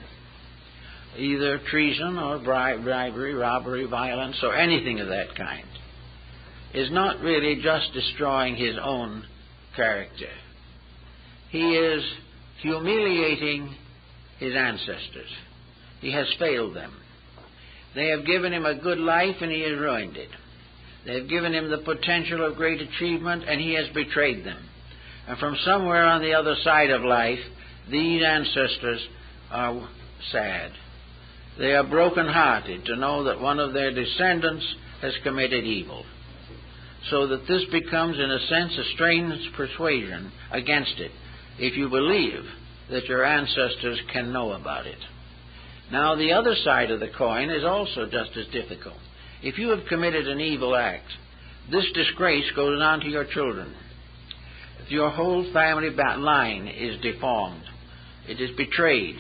[SPEAKER 1] either treason or bribery, robbery, violence, or anything of that kind, is not really just destroying his own character. He is humiliating his ancestors. He has failed them. They have given him a good life, and he has ruined it. They have given him the potential of great achievement, and he has betrayed them. And from somewhere on the other side of life, these ancestors are sad. They are broken-hearted to know that one of their descendants has committed evil. So that this becomes, in a sense, a strange persuasion against it, if you believe that your ancestors can know about it. Now, the other side of the coin is also just as difficult. If you have committed an evil act, this disgrace goes on to your children. Your whole family line is deformed. It is betrayed.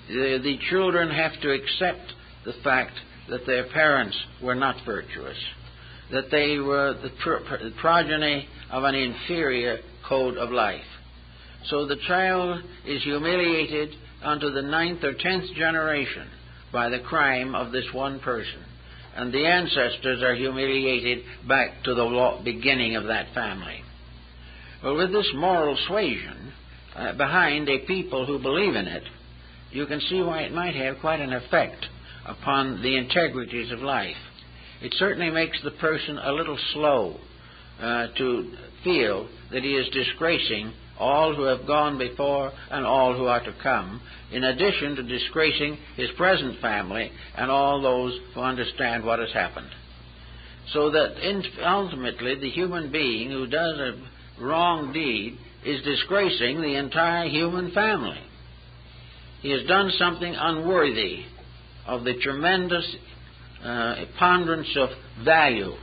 [SPEAKER 1] The children have to accept the fact that their parents were not virtuous, that they were the progeny of an inferior code of life. So the child is humiliated unto the 9th or 10th generation by the crime of this one person. And the ancestors are humiliated back to the beginning of that family. Well, with this moral suasion behind a people who believe in it, you can see why it might have quite an effect upon the integrities of life. It certainly makes the person a little slow to feel that he is disgracing all who have gone before and all who are to come, in addition to disgracing his present family and all those who understand what has happened. So that ultimately the human being who does a wrong deed is disgracing the entire human family. He has done something unworthy of the tremendous ponderance of value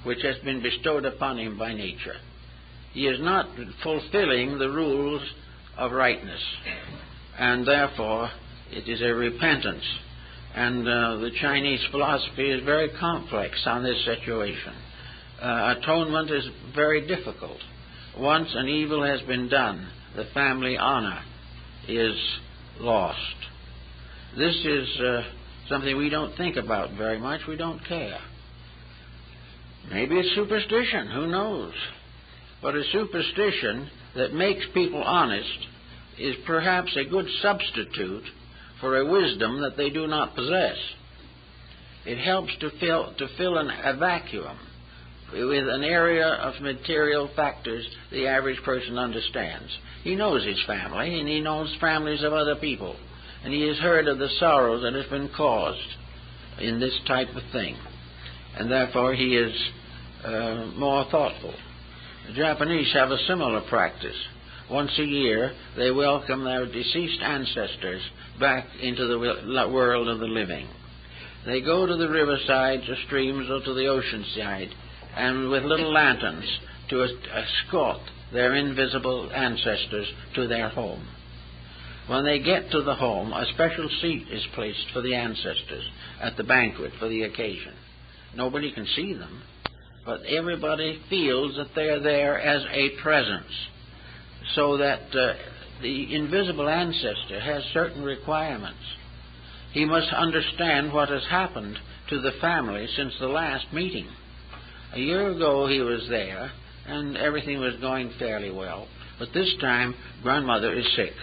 [SPEAKER 1] which has been bestowed upon him by nature. He is not fulfilling the rules of rightness, and therefore it is a repentance. And the Chinese philosophy is very complex on this situation. Atonement is very difficult. Once an evil has been done, the family honor is lost. This is something we don't think about very much. We don't care. Maybe it's superstition. Who knows? But a superstition that makes people honest is perhaps a good substitute for a wisdom that they do not possess. It helps to fill a vacuum with an area of material factors the average person understands. He knows his family, and he knows families of other people, and he has heard of the sorrow that has been caused in this type of thing, and therefore he is more thoughtful. The Japanese have a similar practice. Once a year, they welcome their deceased ancestors back into the world of the living. They go to the riversides or streams or to the ocean side, and with little lanterns to escort their invisible ancestors to their home. When they get to the home, a special seat is placed for the ancestors at the banquet for the occasion. Nobody can see them, but everybody feels that they are there as a presence, so that the invisible ancestor has certain requirements. He must understand what has happened to the family since the last meeting. A year ago he was there, and everything was going fairly well, but this time grandmother is sick.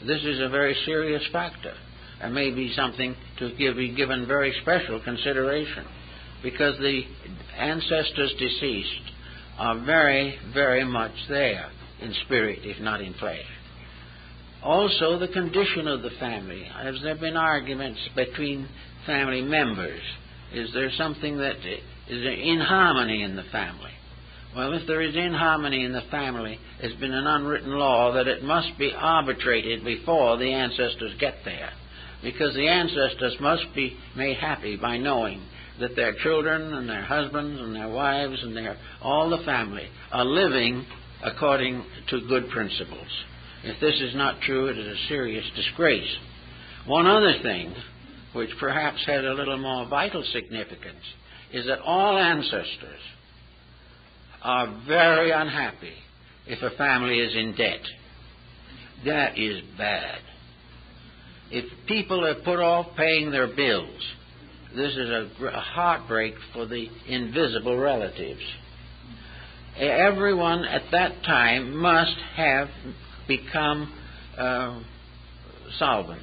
[SPEAKER 1] This is a very serious factor, and may be something to be given very special consideration, because the ancestors deceased are very, very much there in spirit, if not in flesh. Also, the condition of the family. Has there been arguments between family members? Is there something that is inharmony in the family? Well, if there is inharmony in the family, there's been an unwritten law that it must be arbitrated before the ancestors get there, because the ancestors must be made happy by knowing that their children and their husbands and their wives and all the family are living according to good principles. If this is not true, it is a serious disgrace. One other thing, which perhaps has a little more vital significance, is that all ancestors are very unhappy if a family is in debt. That is bad. If people have put off paying their bills, this is a heartbreak for the invisible relatives. Everyone at that time must have become solvent.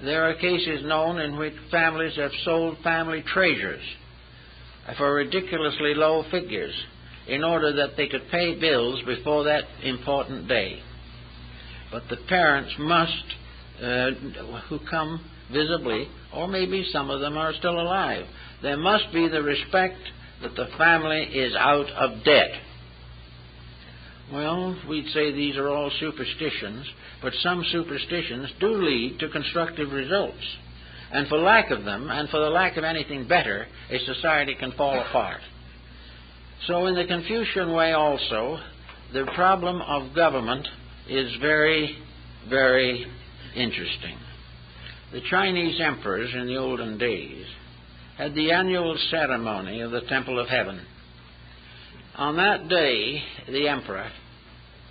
[SPEAKER 1] There are cases known in which families have sold family treasures for ridiculously low figures in order that they could pay bills before that important day. But the parents must, who come visibly, or maybe some of them are still alive, there must be the respect that the family is out of debt. Well, we'd say these are all superstitions, but some superstitions do lead to constructive results. And for lack of them, and for the lack of anything better, a society can fall apart. So in the Confucian way also, the problem of government is very, very interesting. The Chinese emperors in the olden days had the annual ceremony of the Temple of Heaven. On that day, the emperor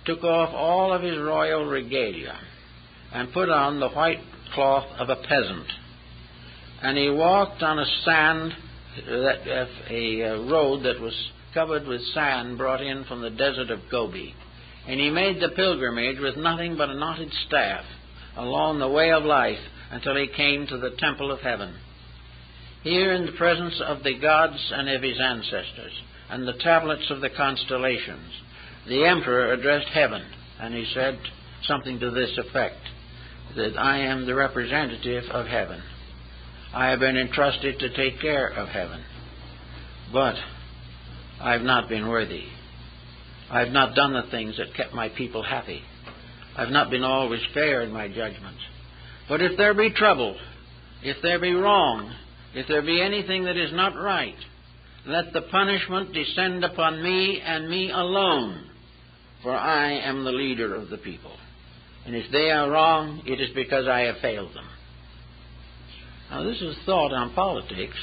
[SPEAKER 1] took off all of his royal regalia and put on the white cloth of a peasant. And he walked on a road that was covered with sand brought in from the desert of Gobi. And he made the pilgrimage with nothing but a knotted staff along the way of life until he came to the Temple of Heaven. Here, in the presence of the gods and of his ancestors and the tablets of the constellations, the emperor addressed heaven, and he said something to this effect, that I am the representative of heaven. I have been entrusted to take care of heaven, but I have not been worthy. I have not done the things that kept my people happy. I have not been always fair in my judgments. But if there be trouble, if there be wrong, if there be anything that is not right, let the punishment descend upon me and me alone, for I am the leader of the people. And if they are wrong, it is because I have failed them. Now, this is thought on politics.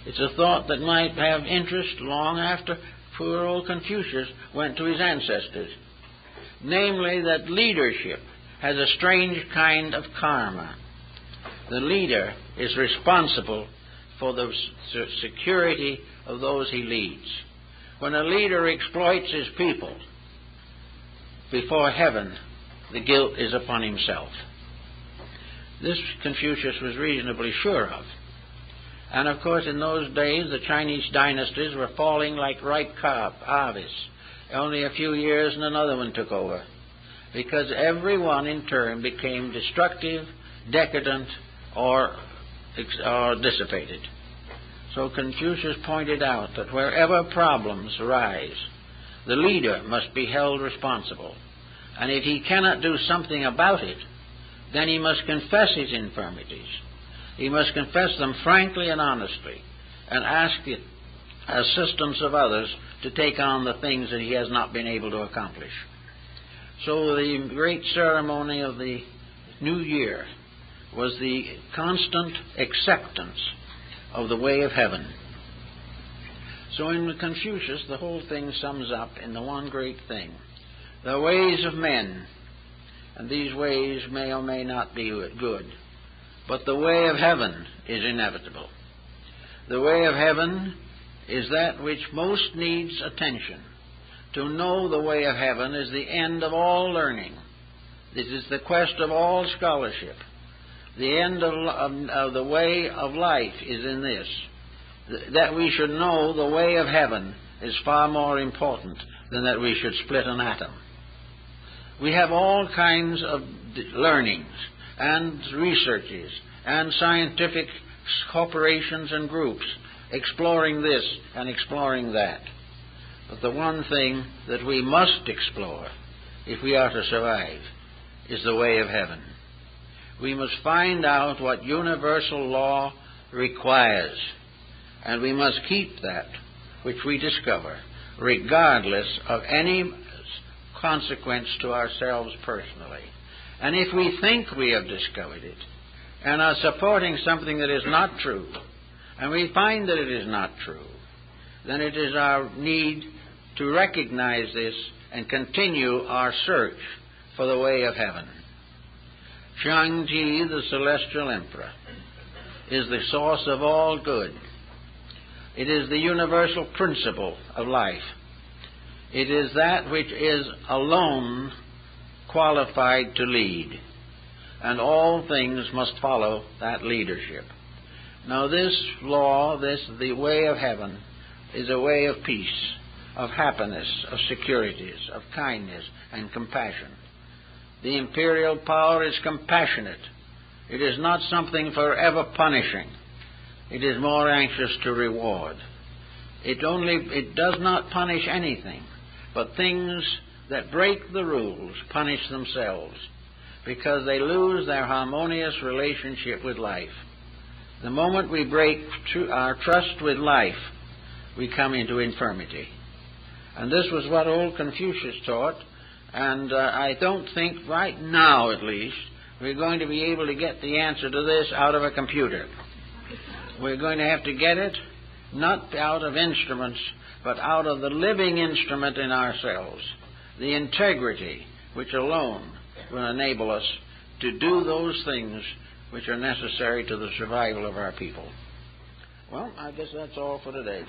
[SPEAKER 1] It's a thought that might have interest long after poor old Confucius went to his ancestors. Namely, that leadership has a strange kind of karma. The leader is responsible for the security of those he leads. When a leader exploits his people, before heaven, the guilt is upon himself. This Confucius was reasonably sure of. And of course, in those days, the Chinese dynasties were falling like ripe harvests. Only a few years and another one took over, because every one in turn became destructive, decadent, or dissipated. So Confucius pointed out that wherever problems arise, the leader must be held responsible. And if he cannot do something about it, then he must confess his infirmities. He must confess them frankly and honestly, and ask the assistance of others to take on the things that he has not been able to accomplish. So the great ceremony of the New Year was the constant acceptance of the way of heaven. So in Confucius, the whole thing sums up in the one great thing: the ways of men, and these ways may or may not be good, but the way of heaven is inevitable. The way of heaven is that which most needs attention. To know the way of heaven is the end of all learning. This is the quest of all scholarship. The end of the way of life is in this: that we should know the way of heaven is far more important than that we should split an atom. We have all kinds of learnings and researches and scientific corporations and groups exploring this and exploring that. But the one thing that we must explore, if we are to survive, is the way of heaven. We must find out what universal law requires, and we must keep that which we discover, regardless of any consequence to ourselves personally. And if we think we have discovered it, and are supporting something that is not true, and we find that it is not true, then it is our need to recognize this and continue our search for the way of heaven. Shang-Chi, the celestial emperor, is the source of all good. It is the universal principle of life. It is that which is alone qualified to lead. and all things must follow that leadership. Now this law, the way of heaven, is a way of peace, of happiness, of securities, of kindness and compassion. The imperial power is compassionate. It is not something forever punishing. It is more anxious to reward. It does not punish anything, but things that break the rules punish themselves, because they lose their harmonious relationship with life. The moment we break our trust with life, we come into infirmity. And this was what old Confucius taught, and I don't think right now, at least, we're going to be able to get the answer to this out of a computer. We're going to have to get it not out of instruments, but out of the living instrument in ourselves, the integrity which alone will enable us to do those things which are necessary to the survival of our people. Well, I guess that's all for today.